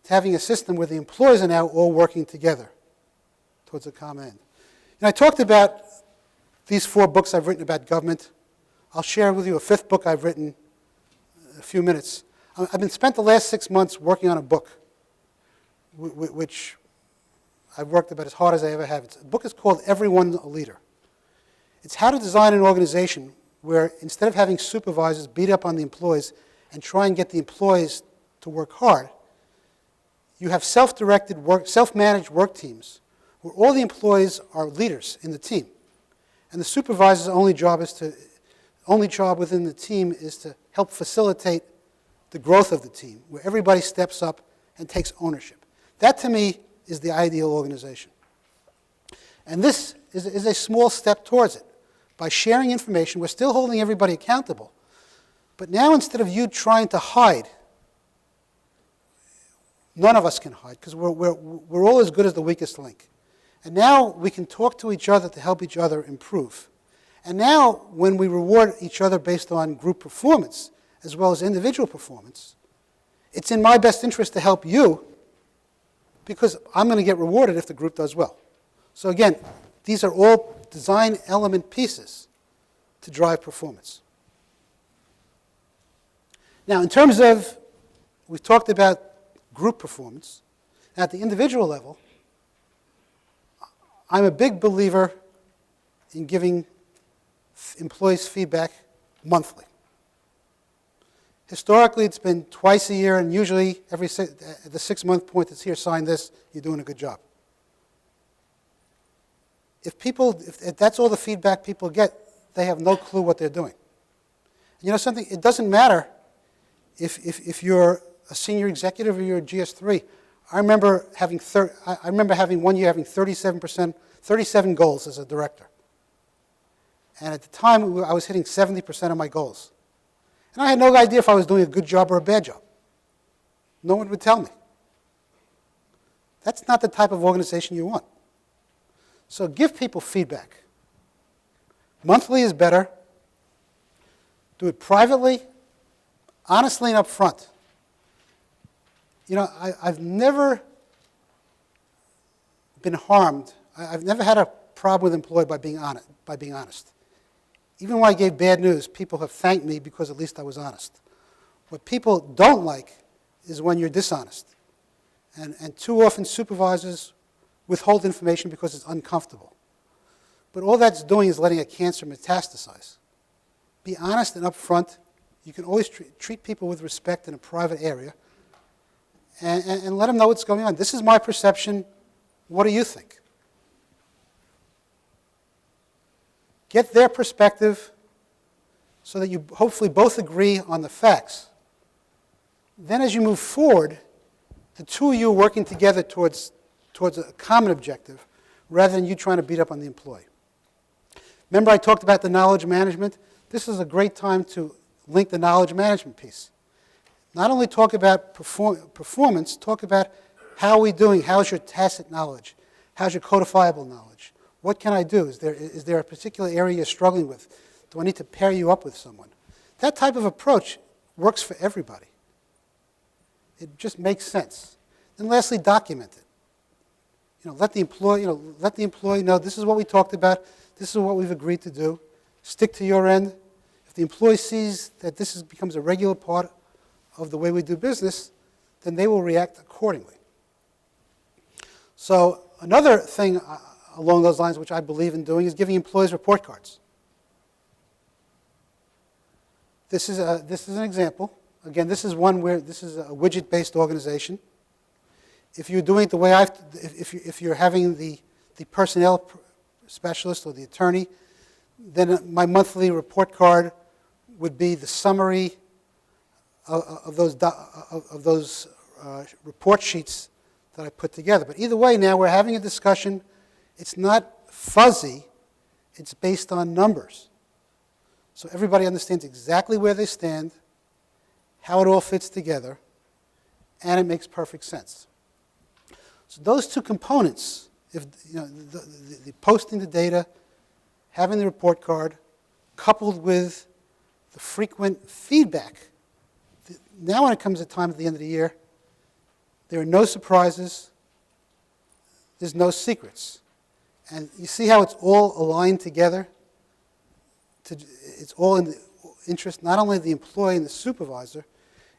to having a system where the employees are now all working together towards a common end. And I talked about these 4 books I've written about government. I'll share with you a 5th book I've written in a few minutes. I've been spent the last 6 months working on a book, which I've worked about as hard as I ever have. The book is called Everyone a Leader. It's how to design an organization where instead of having supervisors beat up on the employees and try and get the employees to work hard, you have self-directed work, self-managed work teams where all the employees are leaders in the team. And the supervisor's only job within the team is to help facilitate the growth of the team, where everybody steps up and takes ownership. That, to me, is the ideal organization. And this is a small step towards it. By sharing information, we're still holding everybody accountable. But now, instead of you trying to hide, none of us can hide, because we're all as good as the weakest link. And now we can talk to each other to help each other improve. And now, when we reward each other based on group performance, as well as individual performance, it's in my best interest to help you, because I'm going to get rewarded if the group does well. So again, these are all design element pieces to drive performance. Now, in terms of, we've talked about group performance. At the individual level, I'm a big believer in giving employees feedback monthly. Historically, it's been twice a year, and usually at the 6-month point it's here, sign this, you're doing a good job. If that's all the feedback people get, they have no clue what they're doing. You know something? It doesn't matter if you're a senior executive or you're a GS3. I remember having 1 year having 37 goals as a director. And at the time, I was hitting 70% of my goals. And I had no idea if I was doing a good job or a bad job. No one would tell me. That's not the type of organization you want. So give people feedback. Monthly is better. Do it privately, honestly, and up front. You know, I've never been harmed. I've never had a problem with an employee by being honest. Even when I gave bad news, people have thanked me because at least I was honest. What people don't like is when you're dishonest. And too often supervisors withhold information because it's uncomfortable. But all that's doing is letting a cancer metastasize. Be honest and upfront. You can always treat people with respect in a private area and let them know what's going on. This is my perception. What do you think? Get their perspective so that you hopefully both agree on the facts. Then as you move forward, the two of you are working together towards a common objective rather than you trying to beat up on the employee. Remember I talked about the knowledge management? This is a great time to link the knowledge management piece. Not only talk about performance, talk about how are we doing, how's your tacit knowledge, how's your codifiable knowledge. What can I do? Is there a particular area you're struggling with? Do I need to pair you up with someone? That type of approach works for everybody. It just makes sense. Then lastly, document it. You know, let the employee know this is what we talked about, this is what we've agreed to do. Stick to your end. If the employee sees that this becomes a regular part of the way we do business, then they will react accordingly. So another thing along those lines, which I believe in doing, is giving employees report cards. This is an example. Again, this is one where this is a widget-based organization. If you're doing it the way if you're having the personnel specialist or the attorney, then my monthly report card would be the summary of those report sheets that I put together. But either way, now we're having a discussion. It's not fuzzy. It's based on numbers. So everybody understands exactly where they stand, how it all fits together, and it makes perfect sense. So those two components, the posting the data, having the report card, coupled with the frequent feedback. Now when it comes to time at the end of the year, There are no surprises. There's no secrets. And you see how it's all aligned together? It's all in the interest not only of the employee and the supervisor,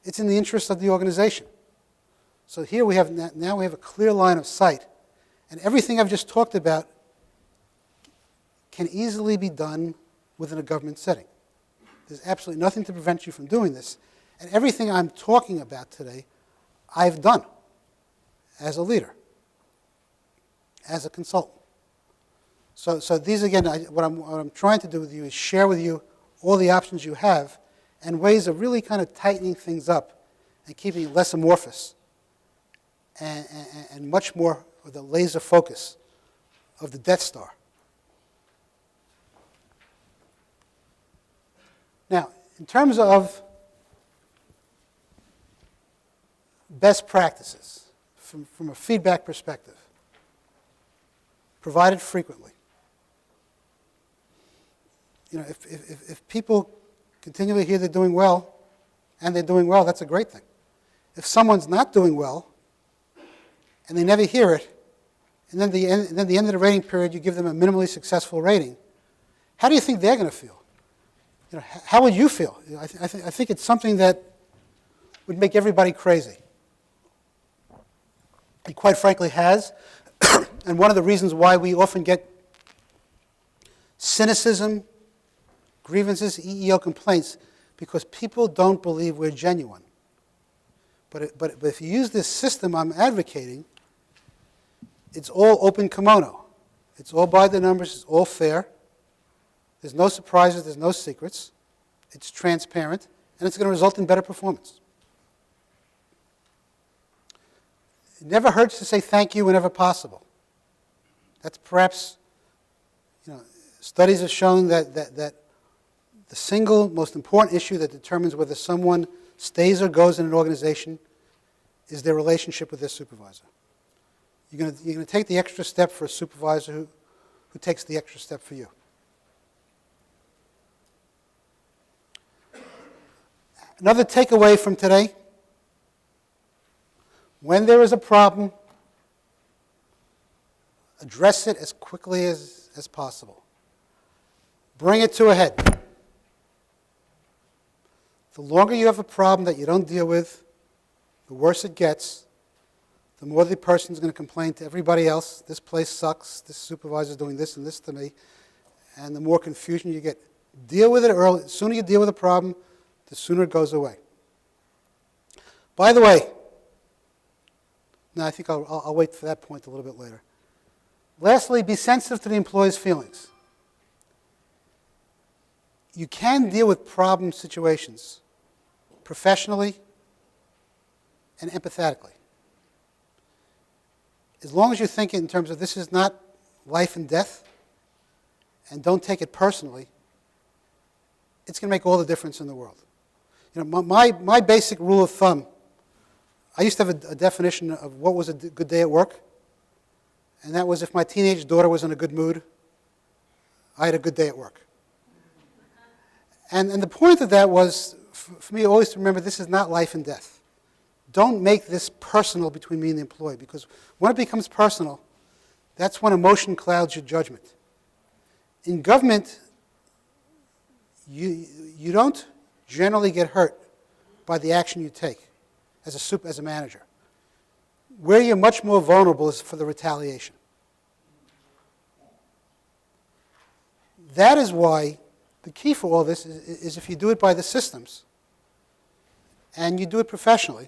it's in the interest of the organization. So here we have now we have a clear line of sight, and everything I've just talked about can easily be done within a government setting. There's absolutely nothing to prevent you from doing this, and everything I'm talking about today, I've done as a leader, as a consultant. So these again, what I'm trying to do with you is share with you all the options you have and ways of really kind of tightening things up and keeping it less amorphous and much more of the laser focus of the Death Star. Now, in terms of best practices from a feedback perspective, provided frequently. You know, if people continually hear they're doing well, and they're doing well, that's a great thing. If someone's not doing well, and they never hear it, and then the end of the rating period, you give them a minimally successful rating, how do you think they're going to feel? You know, how would you feel? I think it's something that would make everybody crazy. It quite frankly has, and one of the reasons why we often get cynicism, grievances, EEO complaints, because people don't believe we're genuine. But if you use this system I'm advocating, it's all open kimono. It's all by the numbers, it's all fair. There's no surprises, there's no secrets. It's transparent, and it's going to result in better performance. It never hurts to say thank you whenever possible. That's perhaps, you know, studies have shown that the single most important issue that determines whether someone stays or goes in an organization is their relationship with their supervisor. You're going to take the extra step for a supervisor who takes the extra step for you. Another takeaway from today, when there is a problem, address it as quickly as possible. Bring it to a head. The longer you have a problem that you don't deal with, the worse it gets, the more the person's going to complain to everybody else, this place sucks, this supervisor's doing this and this to me, and the more confusion you get. Deal with it early. The sooner you deal with a problem, the sooner it goes away. By the way, no, I think I'll wait for that point a little bit later. Lastly, be sensitive to the employee's feelings. You can deal with problem situations professionally and empathetically. As long as you think in terms of this is not life and death, and don't take it personally, it's going to make all the difference in the world. You know, my basic rule of thumb, I used to have a definition of what was a good day at work, and that was if my teenage daughter was in a good mood, I had a good day at work. And the point of that was, for me, always to remember this is not life and death. Don't make this personal between me and the employee, because when it becomes personal, that's when emotion clouds your judgment. In government, you don't generally get hurt by the action you take as a manager. Where you're much more vulnerable is for the retaliation. That is why the key for all this is if you do it by the systems and you do it professionally,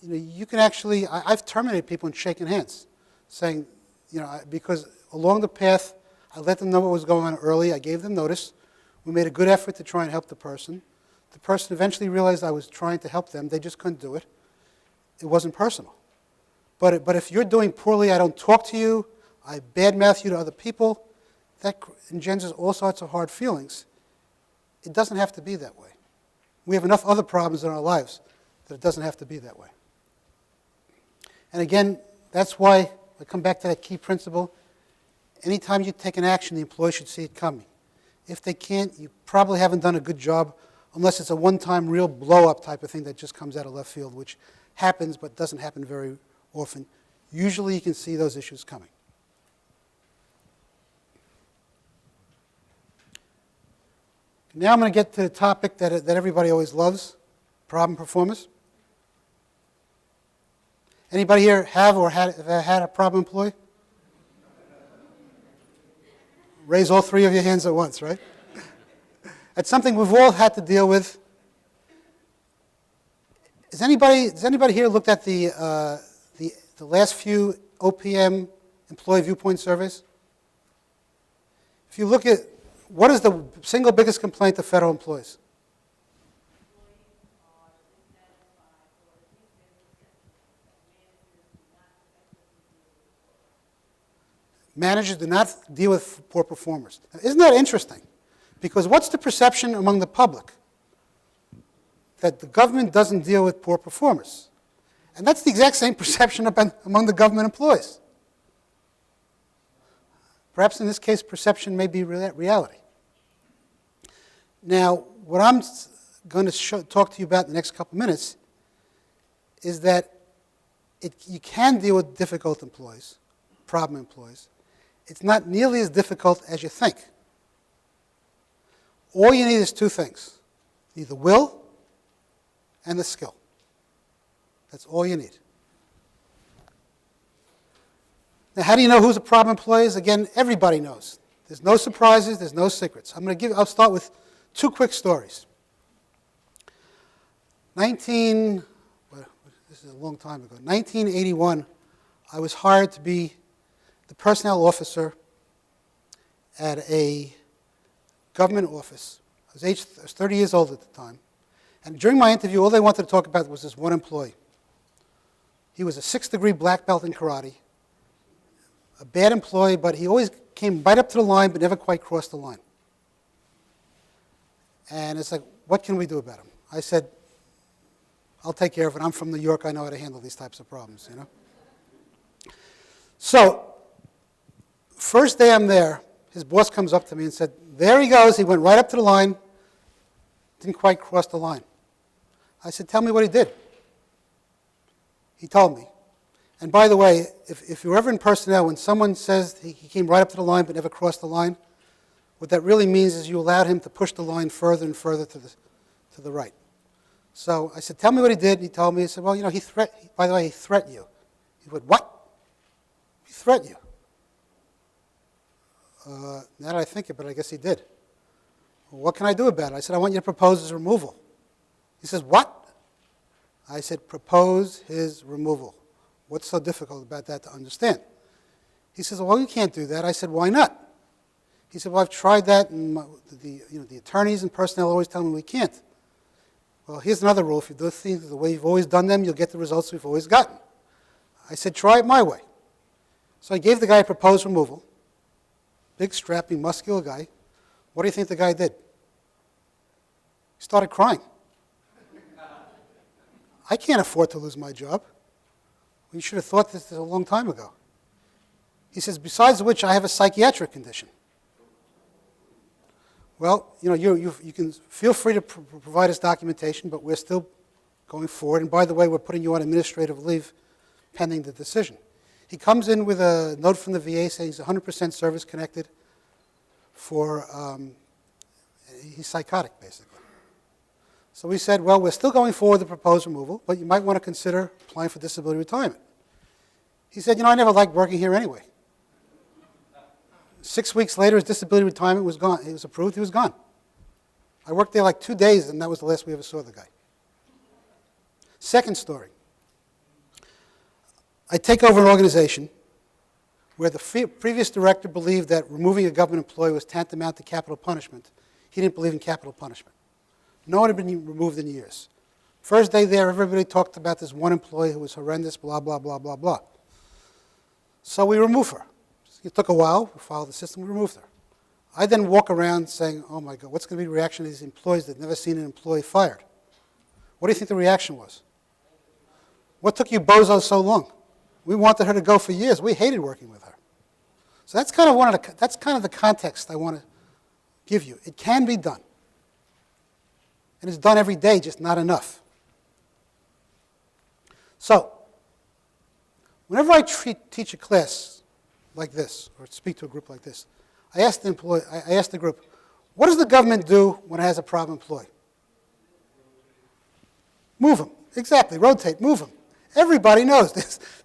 you know, you can actually, I've terminated people and shaken hands, saying, you know, because along the path, I let them know what was going on early, I gave them notice, we made a good effort to try and help the person. The person eventually realized I was trying to help them, they just couldn't do it. It wasn't personal. But if you're doing poorly, I don't talk to you, I badmouth you to other people, that engenders all sorts of hard feelings. It doesn't have to be that way. We have enough other problems in our lives that it doesn't have to be that way. And again, that's why I come back to that key principle. Anytime you take an action, the employee should see it coming. If they can't, you probably haven't done a good job, unless it's a one-time real blow-up type of thing that just comes out of left field, which happens, but doesn't happen very often. Usually you can see those issues coming. Now I'm going to get to the topic that everybody always loves, problem performers. Anybody here have or had a problem employee? Raise all three of your hands at once, right? That's something we've all had to deal with. Has anybody here looked at the last few OPM employee viewpoint surveys? If you look at what is the single biggest complaint of federal employees? Managers do not deal with poor performers. Now, isn't that interesting? Because what's the perception among the public? That the government doesn't deal with poor performers. And that's the exact same perception among the government employees. Perhaps in this case, perception may be reality. Now, what I'm going to talk to you about in the next couple of minutes is that you can deal with difficult employees, problem employees. It's not nearly as difficult as you think. All you need is two things, the will and the skill. That's all you need. Now, how do you know who's a problem employee? Again, everybody knows. There's no surprises, there's no secrets. I'll start with two quick stories. This is a long time ago. 1981, I was hired to be the personnel officer at a government office. I was 30 years old at the time. And during my interview, all they wanted to talk about was this one employee. He was a 6th-degree black belt in karate, a bad employee, but he always came right up to the line but never quite crossed the line. And it's like, what can we do about him? I said, I'll take care of it. I'm from New York. I know how to handle these types of problems, you know. So, first day I'm there, his boss comes up to me and said, there he goes. He went right up to the line, didn't quite cross the line. I said, tell me what he did. He told me. And by the way, if you're ever in personnel, when someone says he came right up to the line but never crossed the line, what that really means is you allowed him to push the line further and further to the right. So I said, tell me what he did. And he told me, he said, well, you know, he threatened you. He went, what? He threatened you. Now that I think of it, I guess he did. Well, what can I do about it? I said, I want you to propose his removal. He says, what? I said, propose his removal. What's so difficult about that to understand? He says, well, you can't do that. I said, why not? He said, well, I've tried that, and the attorneys and personnel always tell me we can't. Well, here's another rule. If you do things the way you've always done them, you'll get the results we've always gotten. I said, try it my way. So I gave the guy a proposed removal. Big, strapping, muscular guy. What do you think the guy did? He started crying. I can't afford to lose my job. We should have thought this a long time ago. He says, besides which, I have a psychiatric condition. Well, you know, you can feel free to provide us documentation, but we're still going forward. And by the way, we're putting you on administrative leave pending the decision. He comes in with a note from the VA saying he's 100% service connected for, he's psychotic, basically. So we said, well, we're still going forward with the proposed removal, but you might want to consider applying for disability retirement. He said, you know, I never liked working here anyway. 6 weeks later, his disability retirement was gone. It was approved, he was gone. I worked there like 2 days, and that was the last we ever saw the guy. Second story. I take over an organization where the previous director believed that removing a government employee was tantamount to capital punishment. He didn't believe in capital punishment. No one had been removed in years. First day there, everybody talked about this one employee who was horrendous, blah, blah, blah, blah, blah. So we removed her. It took a while. We followed the system. We removed her. I then walk around saying, oh, my God, what's going to be the reaction of these employees that have never seen an employee fired? What do you think the reaction was? What took you bozos so long? We wanted her to go for years. We hated working with her. So that's kind of the context I want to give you. It can be done. And it's done every day, just not enough. So, whenever I teach a class like this, or speak to a group like this, I ask the group, what does the government do when it has a problem employee? Move them. Exactly. Rotate. Move them. Everybody knows.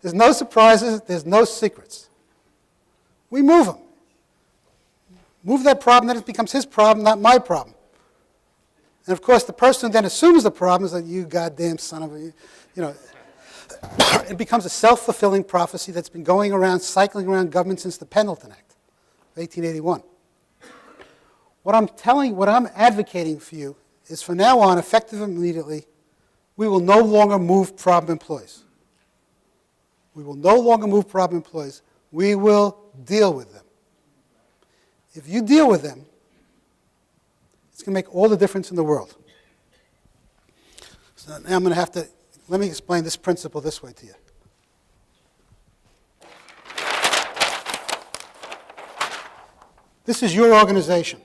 There's no surprises. There's no secrets. We move them. Move that problem, then it becomes his problem, not my problem. And of course, the person who then assumes the problem is like, you goddamn son of a, you know. It becomes a self-fulfilling prophecy that's been going around, cycling around government since the Pendleton Act of 1881. What I'm advocating for you is from now on, effective immediately, we will no longer move problem employees. We will no longer move problem employees. We will deal with them. If you deal with them, it's going to make all the difference in the world. So now I'm going to have to, let me explain this principle this way to you. This is your organization.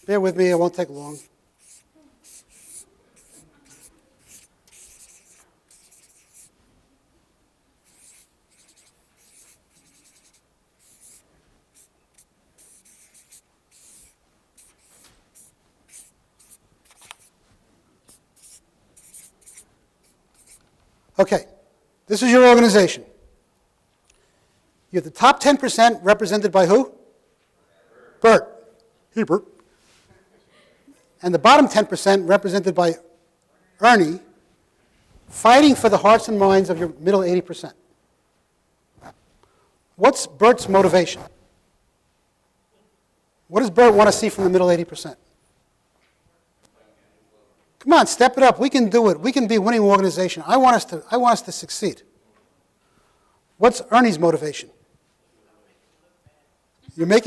Bear with me, it won't take long. Okay, this is your organization. You have the top 10% represented by who? Bert. Hey, Bert. And the bottom 10% represented by Ernie, fighting for the hearts and minds of your middle 80%. What's Bert's motivation? What does Bert want to see from the middle 80%? Come on, step it up. We can do it. We can be a winning organization. I want us to succeed. What's Ernie's motivation?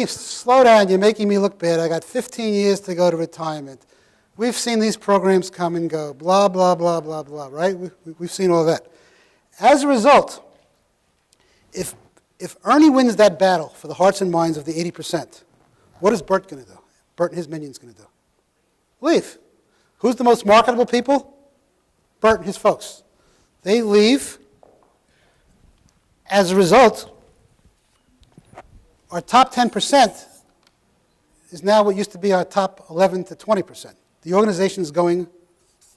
Slow down, you're making me look bad. I got 15 years to go to retirement. We've seen these programs come and go, blah, blah, blah, blah, blah, right? We've seen all that. As a result, if Ernie wins that battle for the hearts and minds of the 80%, what is Bert going to do? Bert and his minions going to do? Leave. Who's the most marketable people? Bert and his folks. They leave. As a result, our top 10% is now what used to be our top 11 to 20%. The organization is going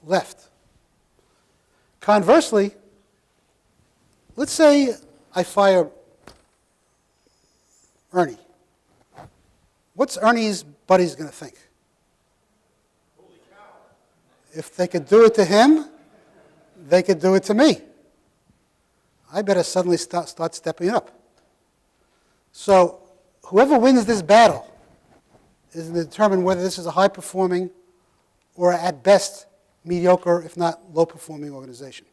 left. Conversely, let's say I fire Ernie. What's Ernie's buddies going to think? Holy cow. If they could do it to him, they could do it to me. I better suddenly start stepping up. So whoever wins this battle is going to determine whether this is a high-performing or at best mediocre, if not low-performing organization.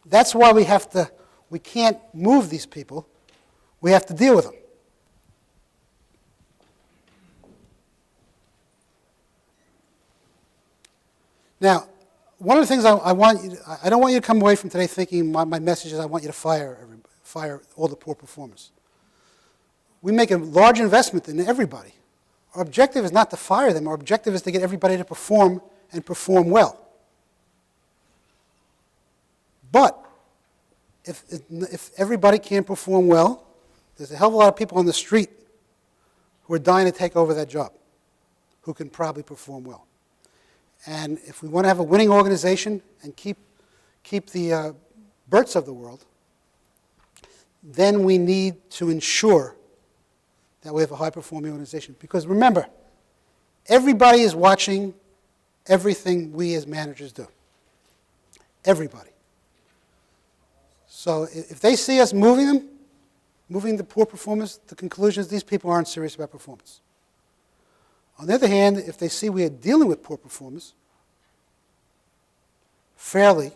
That's why we can't move these people. We have to deal with them. Now, one of the things I don't want you to come away from today thinking my message is I want you to fire all the poor performers. We make a large investment in everybody. Our objective is not to fire them. Our objective is to get everybody to perform and perform well. But if everybody can't perform well, there's a hell of a lot of people on the street who are dying to take over that job, who can probably perform well. And if we want to have a winning organization and keep the Berts of the world, then we need to ensure that we have a high-performing organization. Because remember, everybody is watching everything we as managers do. Everybody. So if they see us moving the poor performers, the conclusion is these people aren't serious about performance. On the other hand, if they see we are dealing with poor performers fairly,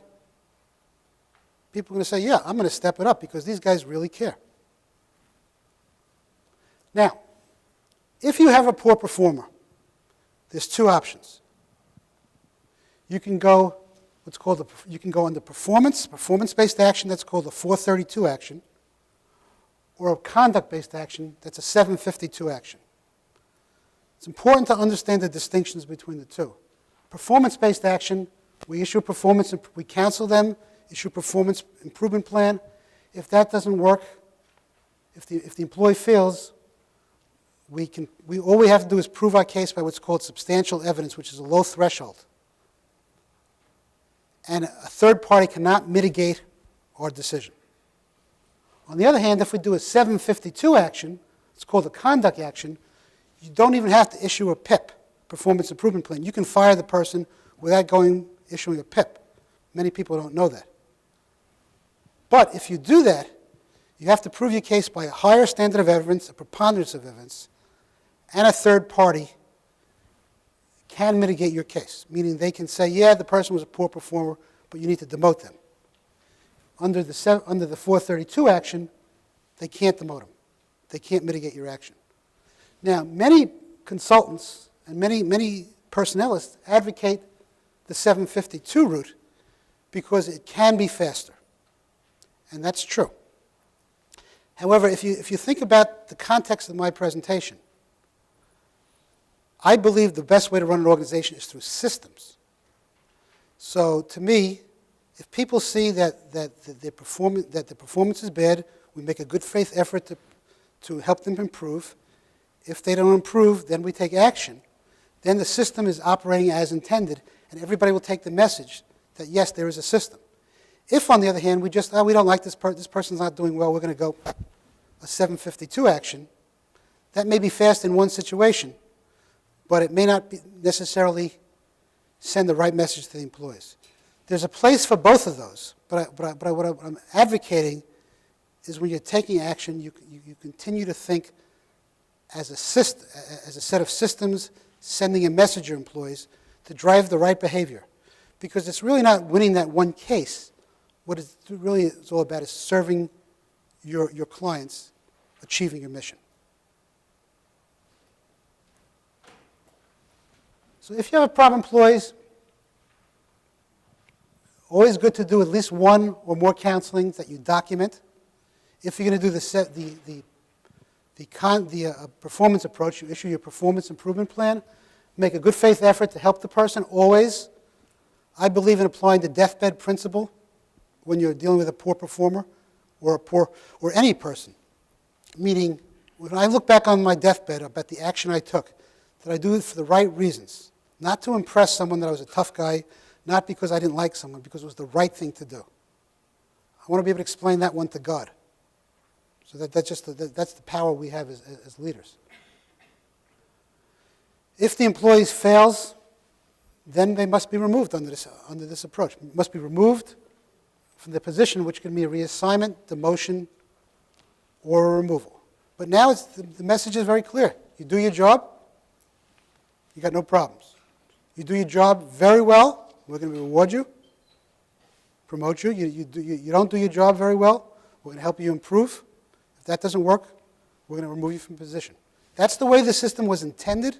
people are going to say, yeah, I'm going to step it up because these guys really care. Now, if you have a poor performer, there's two options. You can go under performance-based action, that's called a 432 action, or a conduct-based action, that's a 752 action. It's important to understand the distinctions between the two. Performance-based action, we issue a performance, we counsel them, issue a performance improvement plan. If that doesn't work, if the employee fails, all we have to do is prove our case by what's called substantial evidence, which is a low threshold. And a third party cannot mitigate our decision. On the other hand, if we do a 752 action, it's called a conduct action, you don't even have to issue a PIP, performance improvement plan. You can fire the person without issuing a PIP. Many people don't know that. But if you do that, you have to prove your case by a higher standard of evidence, a preponderance of evidence, and a third party can mitigate your case, meaning they can say, yeah, the person was a poor performer, but you need to demote them. Under the 432 action, they can't demote them. They can't mitigate your action. Now, many consultants and many personnelists advocate the 752 route because it can be faster, and that's true. However, if you think about the context of my presentation, I believe the best way to run an organization is through systems. So to me, if people see that their performance is bad, we make a good faith effort to help them improve. If they don't improve, then we take action. Then the system is operating as intended, and everybody will take the message that, yes, there is a system. If, on the other hand, we don't like this person's not doing well, we're going to go a 752 action, that may be fast in one situation, but it may not necessarily send the right message to the employees. There's a place for both of those, but what I'm advocating is when you're taking action, you continue to think as a set of systems sending a message to your employees to drive the right behavior. Because it's really not winning that one case. What it really is all about is serving your clients, achieving your mission. So if you have a problem employees, always good to do at least one or more counselings that you document. If you're going to do the performance approach, you issue your performance improvement plan. Make a good faith effort to help the person always. I believe in applying the deathbed principle when you're dealing with a poor performer or any person. Meaning, when I look back on my deathbed about the action I took, did I do it for the right reasons? Not to impress someone that I was a tough guy, not because I didn't like someone, because it was the right thing to do. I want to be able to explain that one to God. So that's the power we have as leaders. If the employee fails, then they must be removed under this approach. Must be removed from the position, which can be a reassignment, demotion, or a removal. But now the message is very clear. You do your job, you got no problems. You do your job very well, we're going to reward you, promote you. You don't do your job very well, we're going to help you improve. If that doesn't work, we're going to remove you from position. That's the way the system was intended.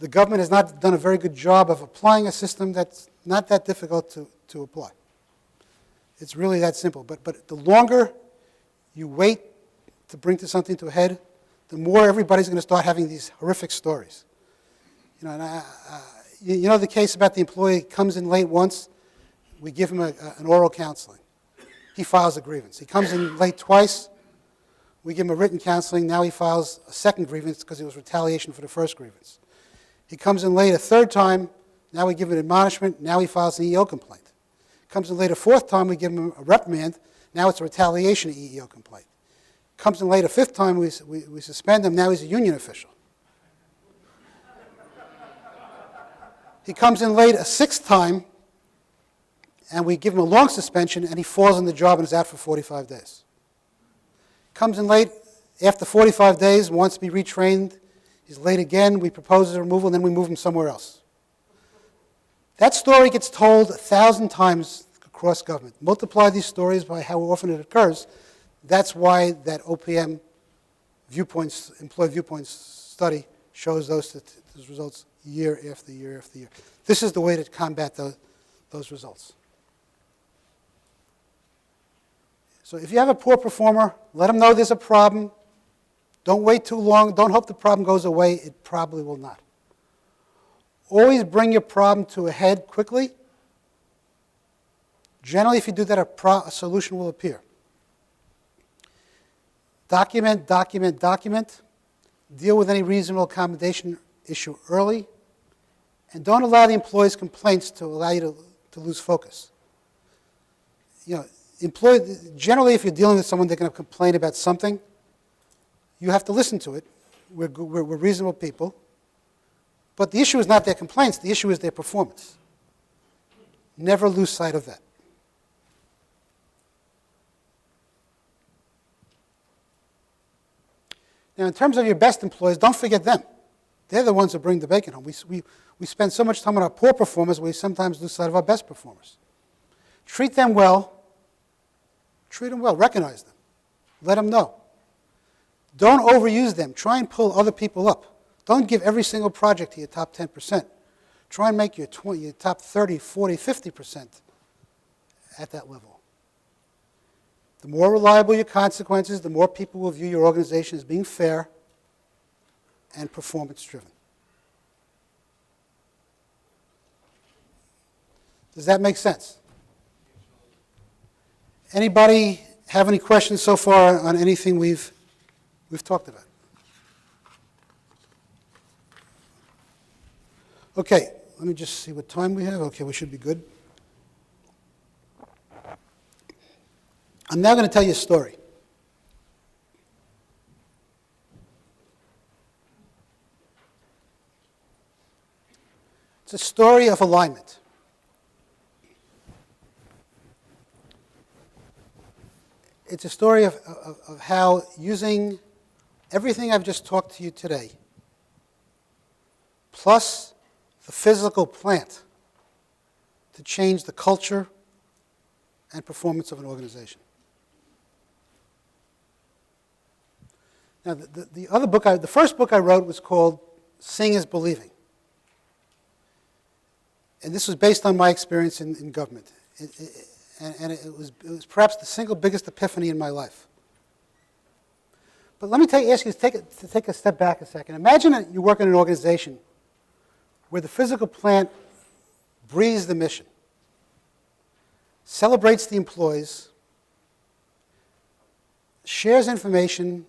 The government has not done a very good job of applying a system that's not that difficult to apply. It's really that simple. But the longer you wait to bring something to a head, the more everybody's going to start having these horrific stories. You know the case about the employee comes in late once, we give him an oral counseling. He files a grievance. He comes in late twice, we give him a written counseling. Now he files a second grievance because it was retaliation for the first grievance. He comes in late a third time, now we give him an admonishment, now he files an EEO complaint. Comes in late a fourth time, we give him a reprimand, now it's a retaliation EEO complaint. Comes in late a fifth time, we suspend him, now he's a union official. He comes in late a sixth time, and we give him a long suspension, and he falls on the job and is out for 45 days. Comes in late after 45 days, wants to be retrained, he's late again, we propose his removal, and then we move him somewhere else. That story gets told 1,000 times across government. Multiply these stories by how often it occurs. That's why that OPM viewpoints, employee viewpoints study shows those results year after year after year. This is the way to combat those results. So if you have a poor performer, let them know there's a problem. Don't wait too long. Don't hope the problem goes away. It probably will not. Always bring your problem to a head quickly. Generally, if you do that, a solution will appear. Document, document, document. Deal with any reasonable accommodation issue early. And don't allow the employee's complaints to allow you to lose focus. Generally, if you're dealing with someone, they're going to complain about something. You have to listen to it. We're reasonable people. But the issue is not their complaints. The issue is their performance. Never lose sight of that. Now, in terms of your best employees, don't forget them. They're the ones who bring the bacon home. We spend so much time on our poor performers, we sometimes lose sight of our best performers. Treat them well. Treat them well. Recognize them. Let them know. Don't overuse them. Try and pull other people up. Don't give every single project to your top 10%. Try and make your top 30, 40, 50% at that level. The more reliable your consequences, the more people will view your organization as being fair and performance-driven. Does that make sense? Anybody have any questions so far on anything we've talked about? Okay, let me just see what time we have. Okay, we should be good. I'm now going to tell you a story. It's a story of alignment. It's a story of how using everything I've just talked to you today, plus the physical plant, to change the culture and performance of an organization. Now, the first book I wrote was called Seeing is Believing. And this was based on my experience in government. It was perhaps the single biggest epiphany in my life. But let me ask you to take a step back a second. Imagine that you work in an organization where the physical plant breathes the mission, celebrates the employees, shares information,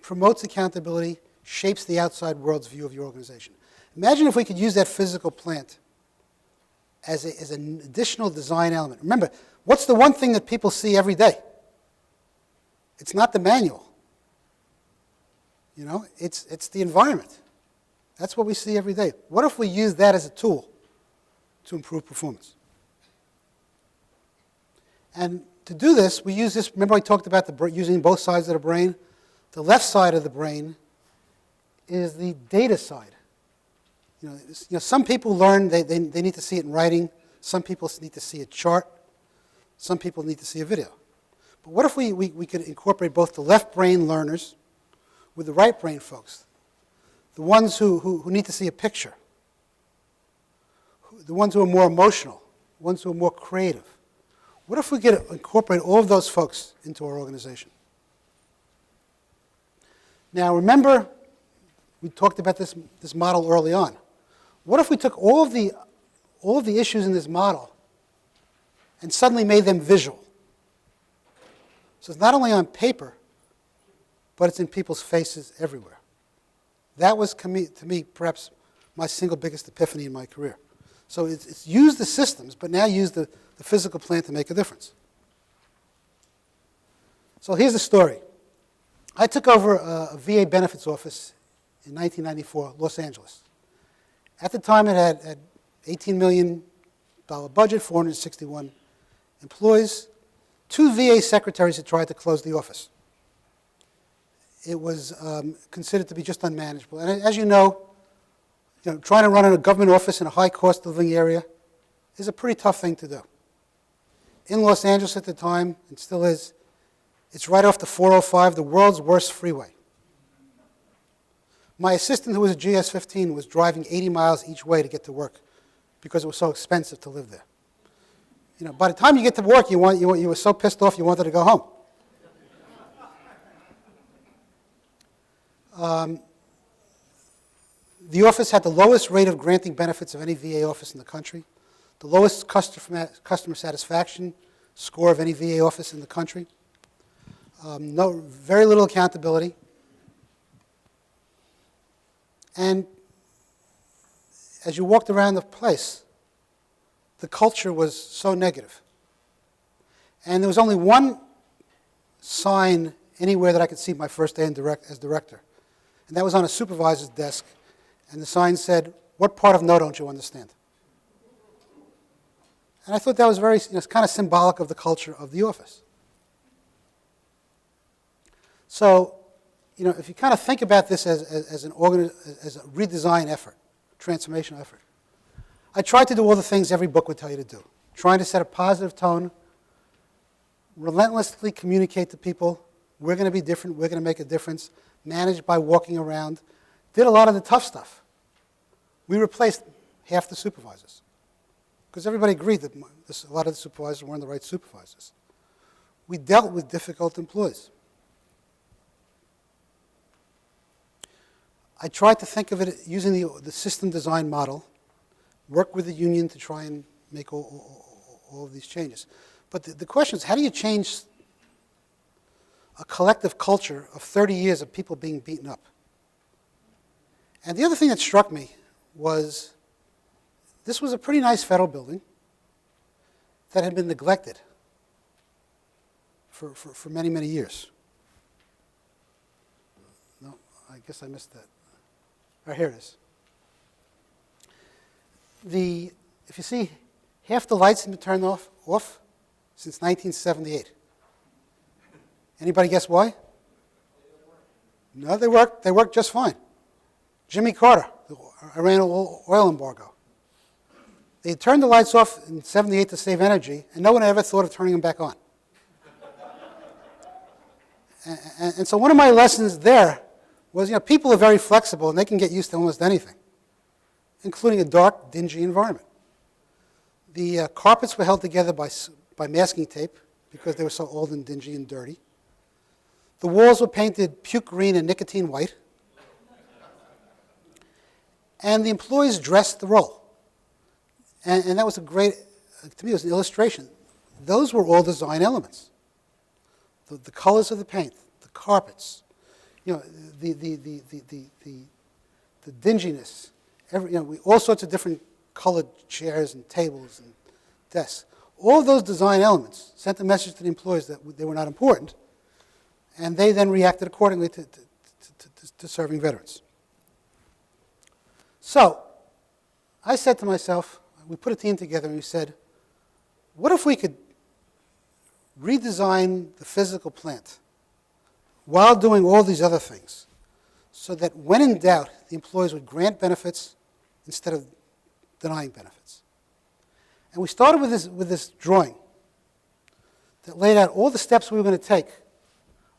promotes accountability, shapes the outside world's view of your organization. Imagine if we could use that physical plant as an additional design element. Remember, what's the one thing that people see every day? It's not the manual. It's the environment. That's what we see every day. What if we use that as a tool to improve performance? And to do this, we use this. Remember I talked about using both sides of the brain? The left side of the brain is the data side. Some people learn they need to see it in writing. Some people need to see a chart. Some people need to see a video. But what if we could incorporate both the left brain learners with the right brain folks? The ones who need to see a picture. The ones who are more emotional. The ones who are more creative. What if we could incorporate all of those folks into our organization? Now remember, we talked about this model early on. What if we took all of the issues in this model and suddenly made them visual? So it's not only on paper, but it's in people's faces everywhere. That was, to me, perhaps my single biggest epiphany in my career. So it's use the systems, but now use the physical plant to make a difference. So here's the story. I took over a VA benefits office in 1994, Los Angeles. At the time, it had $18 million budget, 461 employees. 2 VA secretaries had tried to close the office. It was considered to be just unmanageable. And as you know, trying to run a government office in a high cost of living area is a pretty tough thing to do. In Los Angeles at the time, and still is, it's right off the 405, the world's worst freeway. My assistant, who was a GS-15, was driving 80 miles each way to get to work because it was so expensive to live there. By the time you get to work, you were so pissed off you wanted to go home. The office had the lowest rate of granting benefits of any VA office in the country, the lowest customer satisfaction score of any VA office in the country, very little accountability, and as you walked around the place, the culture was so negative. And there was only one sign anywhere that I could see my first day as director, and that was on a supervisor's desk, and the sign said, "What part of no don't you understand?" And I thought that was very, kind of symbolic of the culture of the office. So, if you kind of think about this as a redesign effort, transformation effort, I tried to do all the things every book would tell you to do, trying to set a positive tone, relentlessly communicate to people, we're going to be different, we're going to make a difference, managed by walking around, did a lot of the tough stuff. We replaced half the supervisors because everybody agreed that a lot of the supervisors weren't the right supervisors. We dealt with difficult employees. I tried to think of it using the system design model, work with the union to try and make all of these changes. But the question is, how do you change a collective culture of 30 years of people being beaten up? And the other thing that struck me was this was a pretty nice federal building that had been neglected for many, many years. No, I guess I missed that. All right, here it is. If you see, half the lights have been turned off since 1978. Anybody guess why? No, they worked just fine. Jimmy Carter, the Iran oil embargo. They turned the lights off in 78 to save energy, and no one ever thought of turning them back on. And so one of my lessons there was, people are very flexible, and they can get used to almost anything, including a dark, dingy environment. The carpets were held together by masking tape because they were so old and dingy and dirty. The walls were painted puke green and nicotine white. And the employees dressed the role. And that was to me, it was an illustration. Those were all design elements. The colors of the paint, the carpets, the dinginess, all sorts of different colored chairs and tables and desks. All of those design elements sent a message to the employees that they were not important, and they then reacted accordingly to serving veterans. So I said to myself, we put a team together and we said, what if we could redesign the physical plant while doing all these other things so that when in doubt, the employees would grant benefits instead of denying benefits. And we started with this drawing that laid out all the steps we were going to take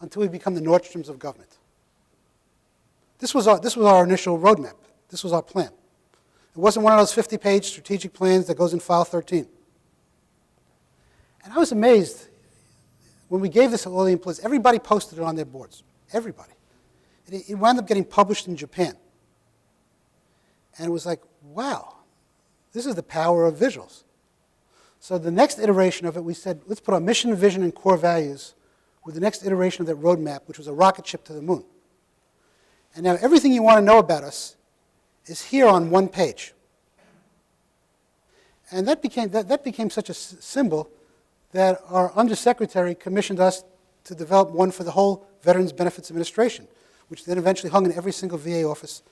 until we become the Nordstroms of government. This was our initial roadmap. This was our plan. It wasn't one of those 50-page strategic plans that goes in file 13. And I was amazed when we gave this to all the employees. Everybody posted it on their boards. Everybody. It wound up getting published in Japan. And it was like, wow, this is the power of visuals. So the next iteration of it, we said, let's put our mission, vision, and core values with the next iteration of that roadmap, which was a rocket ship to the moon. And now everything you want to know about us is here on one page. And that became such a symbol that our undersecretary commissioned us to develop one for the whole Veterans Benefits Administration, which then eventually hung in every single VA office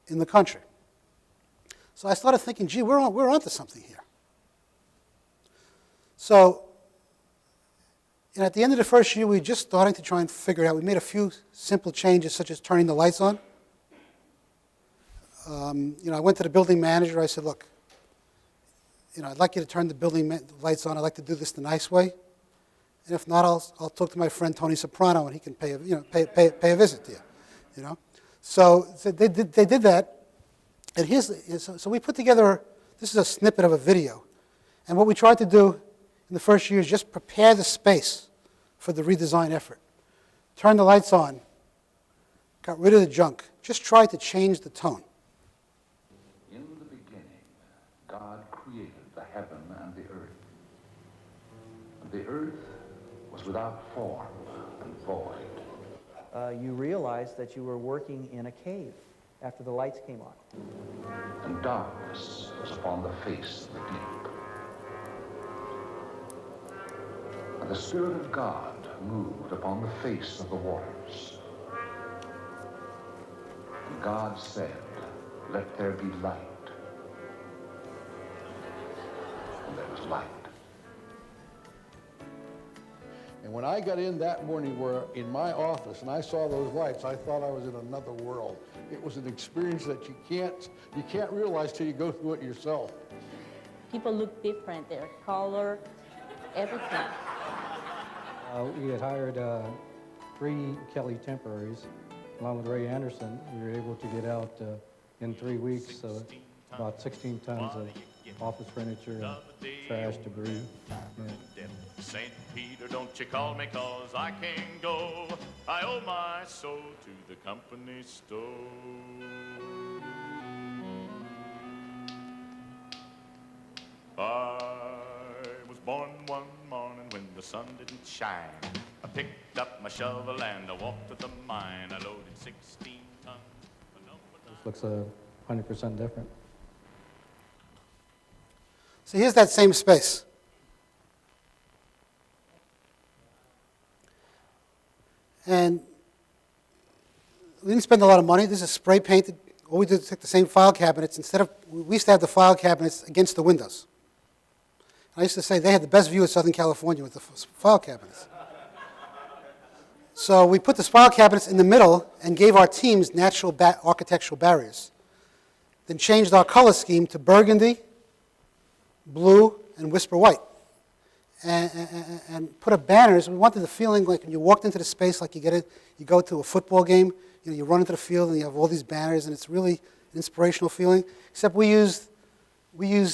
in the country. So I started thinking, gee, we're onto something here. So at the end of the first year, we were just starting to try and figure it out. We made a few simple changes, such as turning the lights on. I went to the building manager. I said, look, I'd like you to turn the building lights on. I'd like to do this the nice way. And if not, I'll talk to my friend Tony Soprano, and he can pay a visit to you. So they did that. And so we put together, this is a snippet of a video. And what we tried to do in the first year is just prepare the space for the redesign effort. Turn the lights on. got rid of the junk, just tried to change the tone. In the beginning, God created the heaven and the earth. And the earth was without form and void. You realized that you were working in a cave after the lights came on. And darkness was upon the face of the deep. And the Spirit of God moved upon the face of the waters. And God said, "Let there be light." And there was light. And when I got in that morning in my office and I saw those lights, I thought I was in another world. It was an experience that you can't realize till you go through it yourself. People look different, their color, everything. We had hired 3 Kelly temporaries. Along with Ray Anderson, we were able to get out in 3 weeks about 16 tons of office furniture and trash, debris. St. Peter, don't you call me, 'cause I can't go. I owe my soul to the company store. I was born one morning when the sun didn't shine. I picked up my shovel and I walked to the mine. I loaded 16 tons. This looks 100% different. So here's that same space. And we didn't spend a lot of money. This is spray painted. All we did was take the same file cabinets. We used to have the file cabinets against the windows. And I used to say they had the best view of Southern California with the file cabinets. So we put the file cabinets in the middle and gave our teams natural architectural barriers. Then changed our color scheme to burgundy, blue, and whisper white. And put up banners. We wanted the feeling like when you walked into the space, like you go to a football game, you run into the field and you have all these banners, and it's really an inspirational feeling. Except we used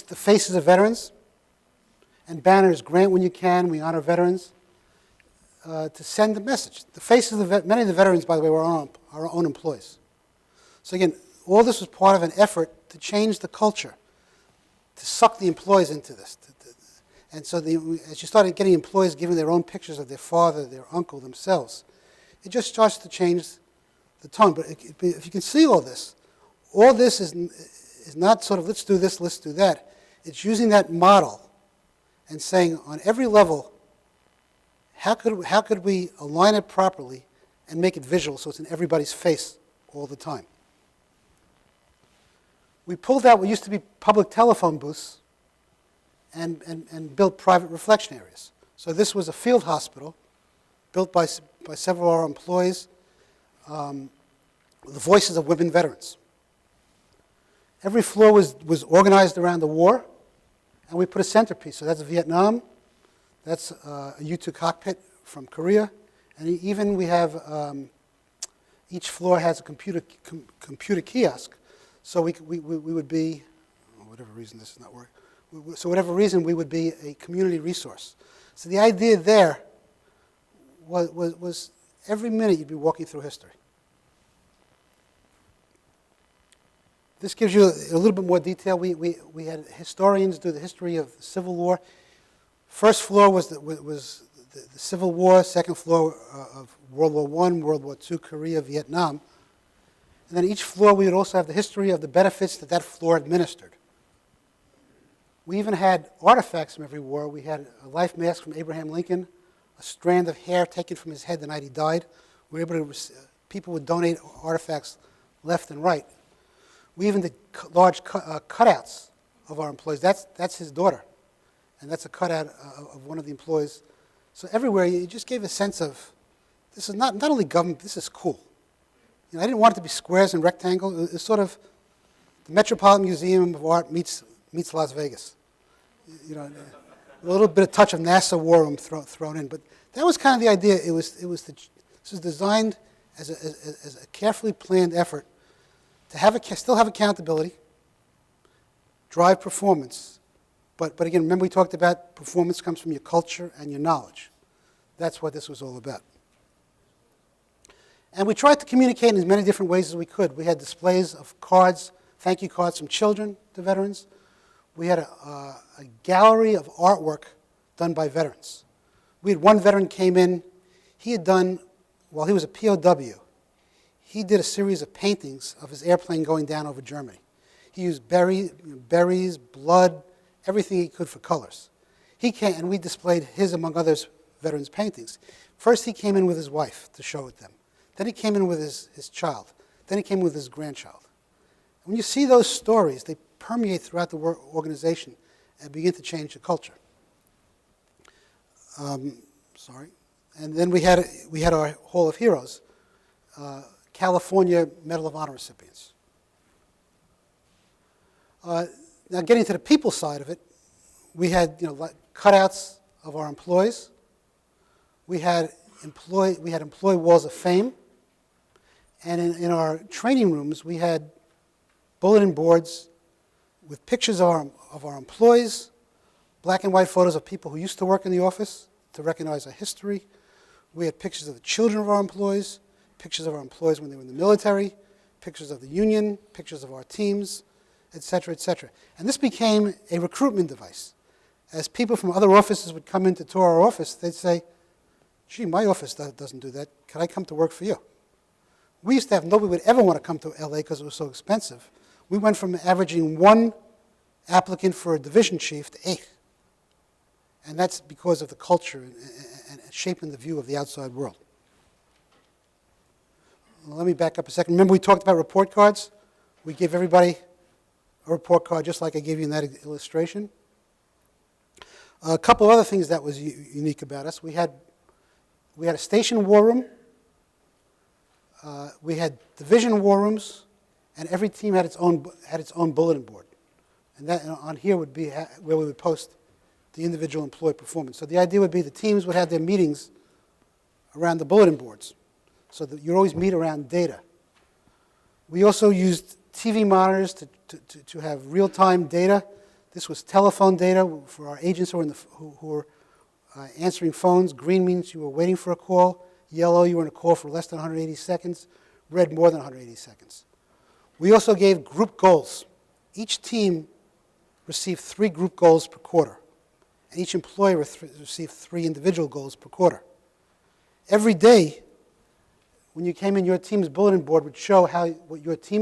the faces of veterans and banners. Grant when you can. We honor veterans to send a message. The faces of many of the veterans, by the way, were our own employees. So again, all this was part of an effort to change the culture, to suck the employees into this. And so as you started getting employees giving their own pictures of their father, their uncle, themselves, it just starts to change the tone. But if you can see all this is not sort of let's do this, let's do that. It's using that model and saying on every level, how could we align it properly and make it visual so it's in everybody's face all the time? We pulled out what used to be public telephone booths and built private reflection areas. So this was a field hospital built by several of our employees, the voices of women veterans. Every floor was organized around the war, and we put a centerpiece. So that's Vietnam, that's a U-2 cockpit from Korea, and even we have, each floor has a computer kiosk. So we would be, for whatever reason this is not working, so whatever reason, we would be a community resource. So the idea there was every minute you'd be walking through history. This gives you a little bit more detail. We had historians do the history of the Civil War. First floor was the Civil War, second floor of World War I, World War II, Korea, Vietnam. And then each floor we would also have the history of the benefits that floor administered. We even had artifacts from every war. We had a life mask from Abraham Lincoln, a strand of hair taken from his head the night he died. We were able to, people would donate artifacts left and right. We even did large cutouts of our employees. That's his daughter, and that's a cutout of one of the employees. So everywhere, you just gave a sense of, this is not only government, this is cool. I didn't want it to be squares and rectangles. It's sort of the Metropolitan Museum of Art meets Las Vegas. A little bit of touch of NASA War Room thrown in, but that was kind of the idea. This was designed as a carefully planned effort to still have accountability, drive performance, but again, remember we talked about performance comes from your culture and your knowledge. That's what this was all about. And we tried to communicate in as many different ways as we could. We had displays of cards, thank you cards from children to veterans. We had a gallery of artwork done by veterans. We had one veteran came in, he had done, while he was a POW, he did a series of paintings of his airplane going down over Germany. He used berries, blood, everything he could for colors. He came, and we displayed his, among others, veterans' paintings. First he came in with his wife to show it them. Then he came in with his child. Then he came with his grandchild. When you see those stories, they permeate throughout the organization and begin to change the culture. Sorry. And then we had our Hall of Heroes, California Medal of Honor recipients. Now getting to the people side of it, we had cutouts of our employees. We had employee walls of fame. And in our training rooms, we had bulletin boards with pictures of our employees, black and white photos of people who used to work in the office to recognize our history. We had pictures of the children of our employees, pictures of our employees when they were in the military, pictures of the union, pictures of our teams, et cetera, et cetera. And this became a recruitment device. As people from other offices would come in to tour our office, they'd say, gee, my office doesn't do that. Can I come to work for you? We used to have nobody would ever want to come to LA because it was so expensive. We went from averaging 1 applicant for a division chief to 8. And that's because of the culture and shaping the view of the outside world. Let me back up a second. Remember we talked about report cards? We gave everybody a report card just like I gave you in that illustration. A couple other things that was unique about us. We had a station war room. We had division war rooms, and every team had its own bulletin board. And that on here would be where we would post the individual employee performance. So the idea would be the teams would have their meetings around the bulletin boards, so that you always meet around data. We also used TV monitors to have real-time data. This was telephone data for our agents who were answering phones. Green means you were waiting for a call. Yellow, you were in a call for less than 180 seconds. Red, more than 180 seconds. We also gave group goals. Each team received 3 group goals per quarter, and each employee received 3 individual goals per quarter. Every day, when you came in, your team's bulletin board would show how your team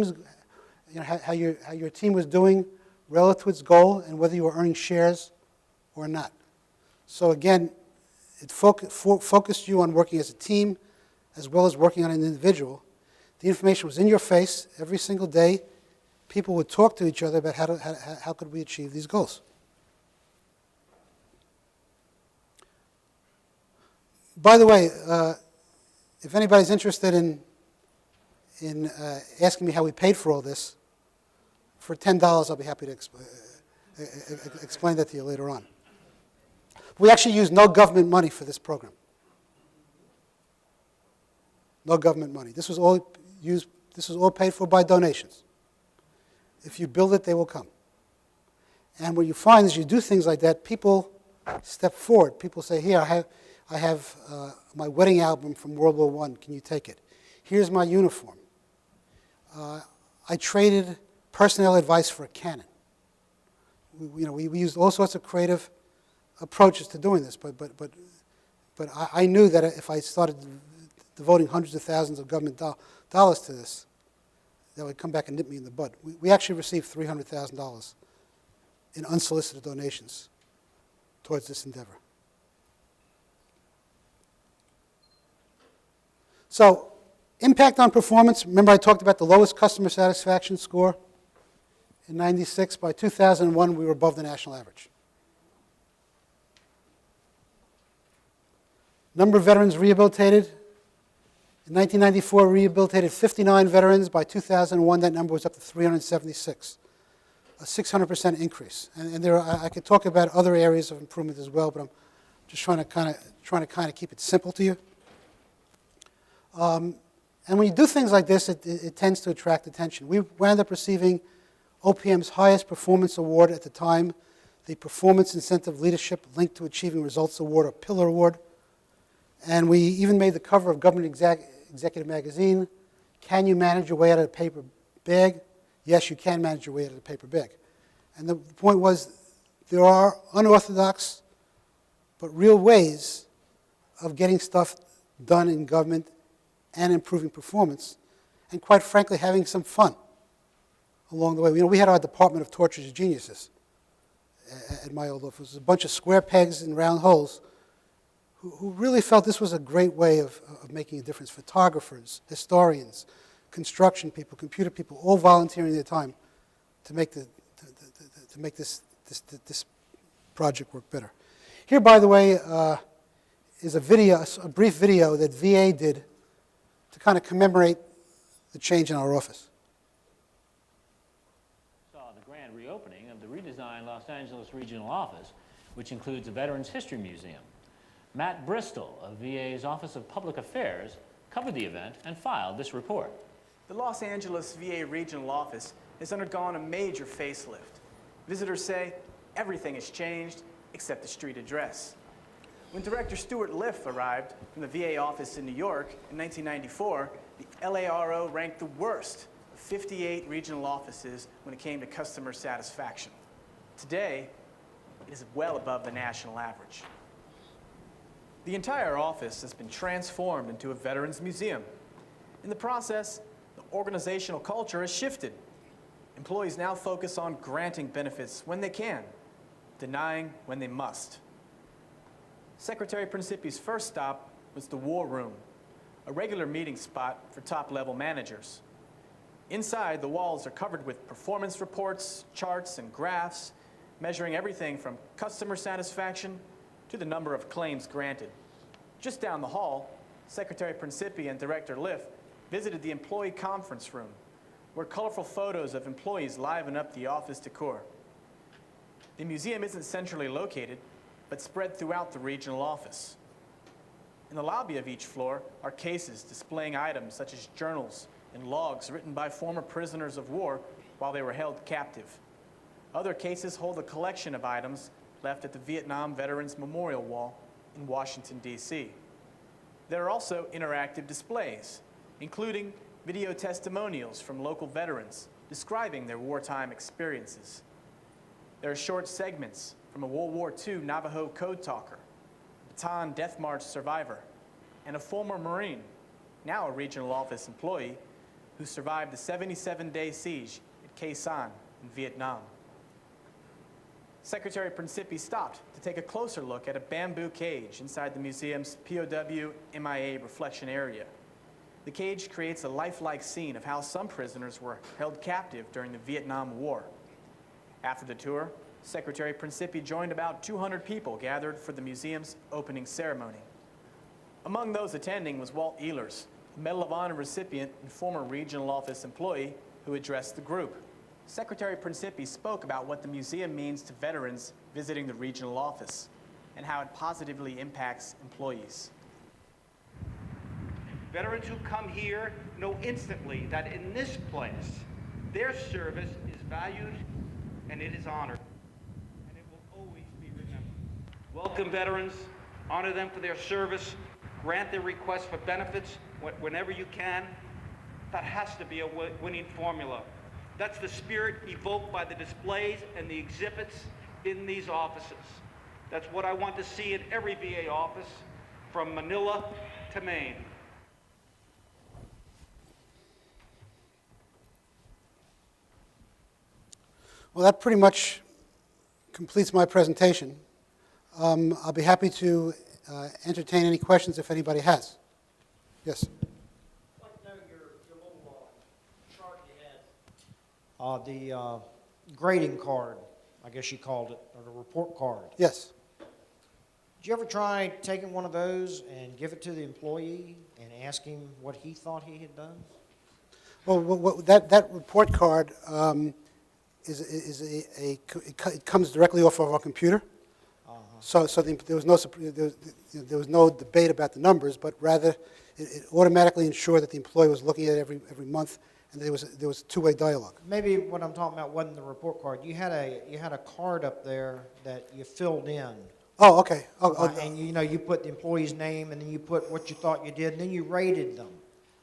was doing relative to its goal and whether you were earning shares or not. So again, it focused you on working as a team as well as working on an individual. The information was in your face every single day. People would talk to each other about how could we achieve these goals. By the way, if anybody's interested in asking me how we paid for all this, for $10 I'll be happy to explain that to you later on. We actually used no government money for this program. No government money. This was all paid for by donations. If you build it, they will come. And what you find is you do things like that, people step forward. People say, here, I have my wedding album from World War I. Can you take it? Here's my uniform. I traded personnel advice for a cannon. We used all sorts of creative approaches to doing this, but I knew that if I started devoting hundreds of thousands of government dollars to this, that would come back and nip me in the bud. We actually received $300,000 in unsolicited donations towards this endeavor. So, impact on performance. Remember I talked about the lowest customer satisfaction score in '96. By 2001, we were above the national average. Number of veterans rehabilitated. In 1994, we rehabilitated 59 veterans. By 2001, that number was up to 376, a 600% increase. And I could talk about other areas of improvement as well, but I'm just trying to kind of keep it simple to you. And when you do things like this, it tends to attract attention. We wound up receiving OPM's highest performance award at the time, the Performance Incentive Leadership Linked to Achieving Results Award, or Pillar Award. And we even made the cover of Government Executive Magazine. Can you manage your way out of a paper bag? Yes, you can manage your way out of a paper bag. And the point was, there are unorthodox but real ways of getting stuff done in government and improving performance, and quite frankly, having some fun along the way. You know, we had our Department of Tortured Geniuses at my old office. A bunch of square pegs and round holes who really felt this was a great way of making a difference. Photographers, historians, construction people, computer people, all volunteering their time to make this project work better. Here, by the way, is a brief video that VA did to kind of commemorate the change in our office. Saw the grand reopening of the redesigned Los Angeles Regional Office, which includes a Veterans History Museum. Matt Bristol of VA's Office of Public Affairs covered the event and filed this report. The Los Angeles VA Regional Office has undergone a major facelift. Visitors say everything has changed except the street address. When Director Stewart Liff arrived from the VA office in New York in 1994, the LARO ranked the worst of 58 regional offices when it came to customer satisfaction. Today, it is well above the national average. The entire office has been transformed into a veterans museum. In the process, the organizational culture has shifted. Employees now focus on granting benefits when they can, denying when they must. Secretary Principi's first stop was the War Room, a regular meeting spot for top-level managers. Inside, the walls are covered with performance reports, charts, and graphs, measuring everything from customer satisfaction to the number of claims granted. Just down the hall, Secretary Principi and Director Liff visited the employee conference room, where colorful photos of employees liven up the office decor. The museum isn't centrally located, but spread throughout the regional office. In the lobby of each floor are cases displaying items such as journals and logs written by former prisoners of war while they were held captive. Other cases hold a collection of items left at the Vietnam Veterans Memorial Wall in Washington, D.C. There are also interactive displays, including video testimonials from local veterans describing their wartime experiences. There are short segments from a World War II Navajo code talker, a Bataan Death March survivor, and a former Marine, now a regional office employee, who survived the 77-day siege at Khe Sanh in Vietnam. Secretary Principi stopped to take a closer look at a bamboo cage inside the museum's POW MIA reflection area. The cage creates a lifelike scene of how some prisoners were held captive during the Vietnam War. After the tour, Secretary Principi joined about 200 people gathered for the museum's opening ceremony. Among those attending was Walt Ehlers, a Medal of Honor recipient and former regional office employee who addressed the group. Secretary Principi spoke about what the museum means to veterans visiting the regional office and how it positively impacts employees. Veterans who come here know instantly that in this place, their service is valued and it is honored, and it will always be remembered. Welcome veterans, honor them for their service, grant their requests for benefits whenever you can. That has to be a winning formula. That's the spirit evoked by the displays and the exhibits in these offices. That's what I want to see in every VA office, from Manila to Maine. Well, that pretty much completes my presentation. I'll be happy to entertain any questions if anybody has. Yes? I'd like to know your little chart you had. The grading card, I guess you called it, or the report card. Yes. Did you ever try taking one of those and give it to the employee and ask him what he thought he had done? Well, that report card it comes directly off of our computer. So there was no debate about the numbers, but rather it automatically ensured that the employee was looking at it every month, and there was two-way dialogue. Maybe what I'm talking about wasn't the report card. You had a card up there that you filled in. Oh, okay. And you put the employee's name, and then you put what you thought you did, and then you rated them.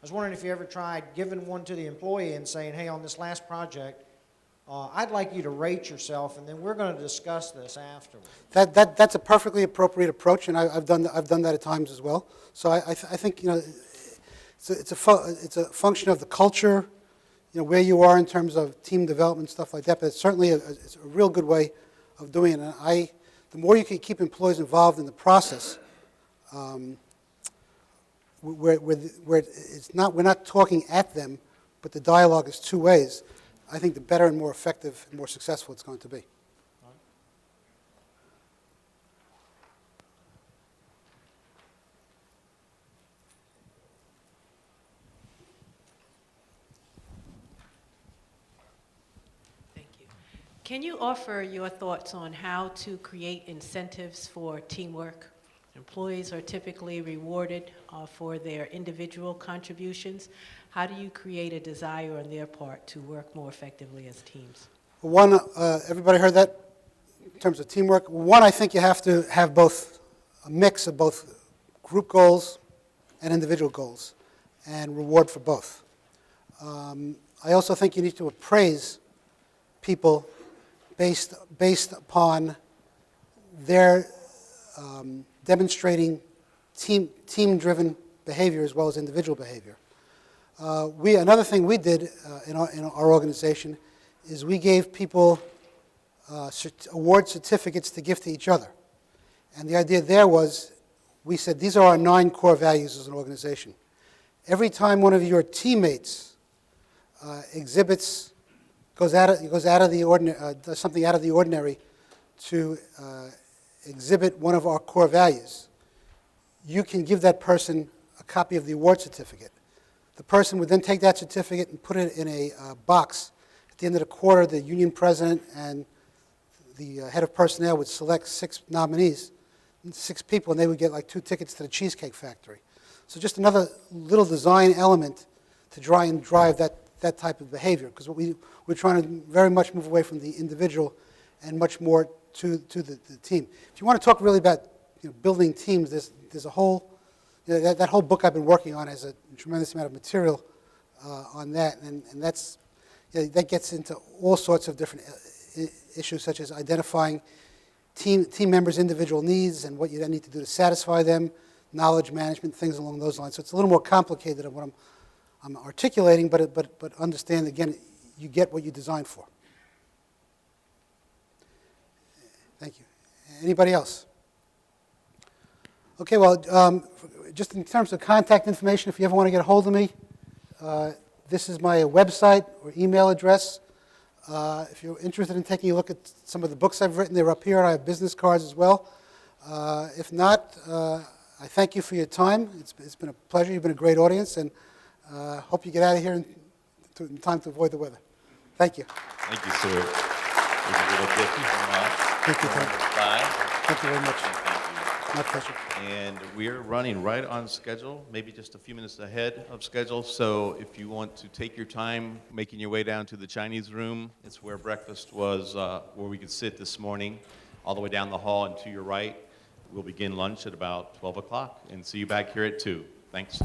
was wondering if you ever tried giving one to the employee and saying, hey, on this last project, I'd like you to rate yourself, and then we're going to discuss this afterwards. That's a perfectly appropriate approach, and I've done that at times as well. So I think, you know, it's a function of the culture, you know, where you are in terms of team development, stuff like that, but it's certainly it's a real good way of doing it. And the more you can keep employees involved in the process, where we're not talking at them, but the dialogue is two ways, I think the better and more effective and more successful it's going to be. Can you offer your thoughts on how to create incentives for teamwork? Employees are typically rewarded for their individual contributions. How do you create a desire on their part to work more effectively as teams? One, everybody heard that in terms of teamwork. One, I think you have to have both a mix of both group goals and individual goals, and reward for both. I also think you need to appraise people based upon their demonstrating team-driven behavior as well as individual behavior. Another thing we did in our organization is we gave people award certificates to give to each other. And the idea there was, we said, these are our 9 core values as an organization. Every time one of your teammates goes out of the ordinary, does something out of the ordinary to exhibit one of our core values, you can give that person a copy of the award certificate. The person would then take that certificate and put it in a box. At the end of the quarter, the union president and the head of personnel would select 6 nominees, 6 people, and they would get like 2 tickets to the Cheesecake Factory. So just another little design element to try and drive that type of behavior, because we're trying to very much move away from the individual and much more to the team. If you want to talk really about building teams, there's a whole, that whole book I've been working on has a tremendous amount of material on that, and that's, that gets into all sorts of different issues, such as identifying team members' individual needs and what you then need to do to satisfy them, knowledge management, things along those lines. So it's a little more complicated than what I'm articulating, but understand, again, you get what you designed for. Thank you. Anybody else? Okay, well, just in terms of contact information, if you ever want to get a hold of me, this is my website or email address. If you're interested in taking a look at some of the books I've written, they're up here. I have business cards as well. If not, I thank you for your time. It's been a pleasure. You've been a great audience, and hope you get out of here in time to avoid the weather. Thank you. Thank you, Stewart. Thank you, Tom. Thank you very much. My pleasure. And we're running right on schedule, maybe just a few minutes ahead of schedule. So if you want to take your time making your way down to the Chinese room, it's where breakfast was, where we could sit this morning, all the way down the hall and to your right. We'll begin lunch at about 12 o'clock and see you back here at 2. Thanks.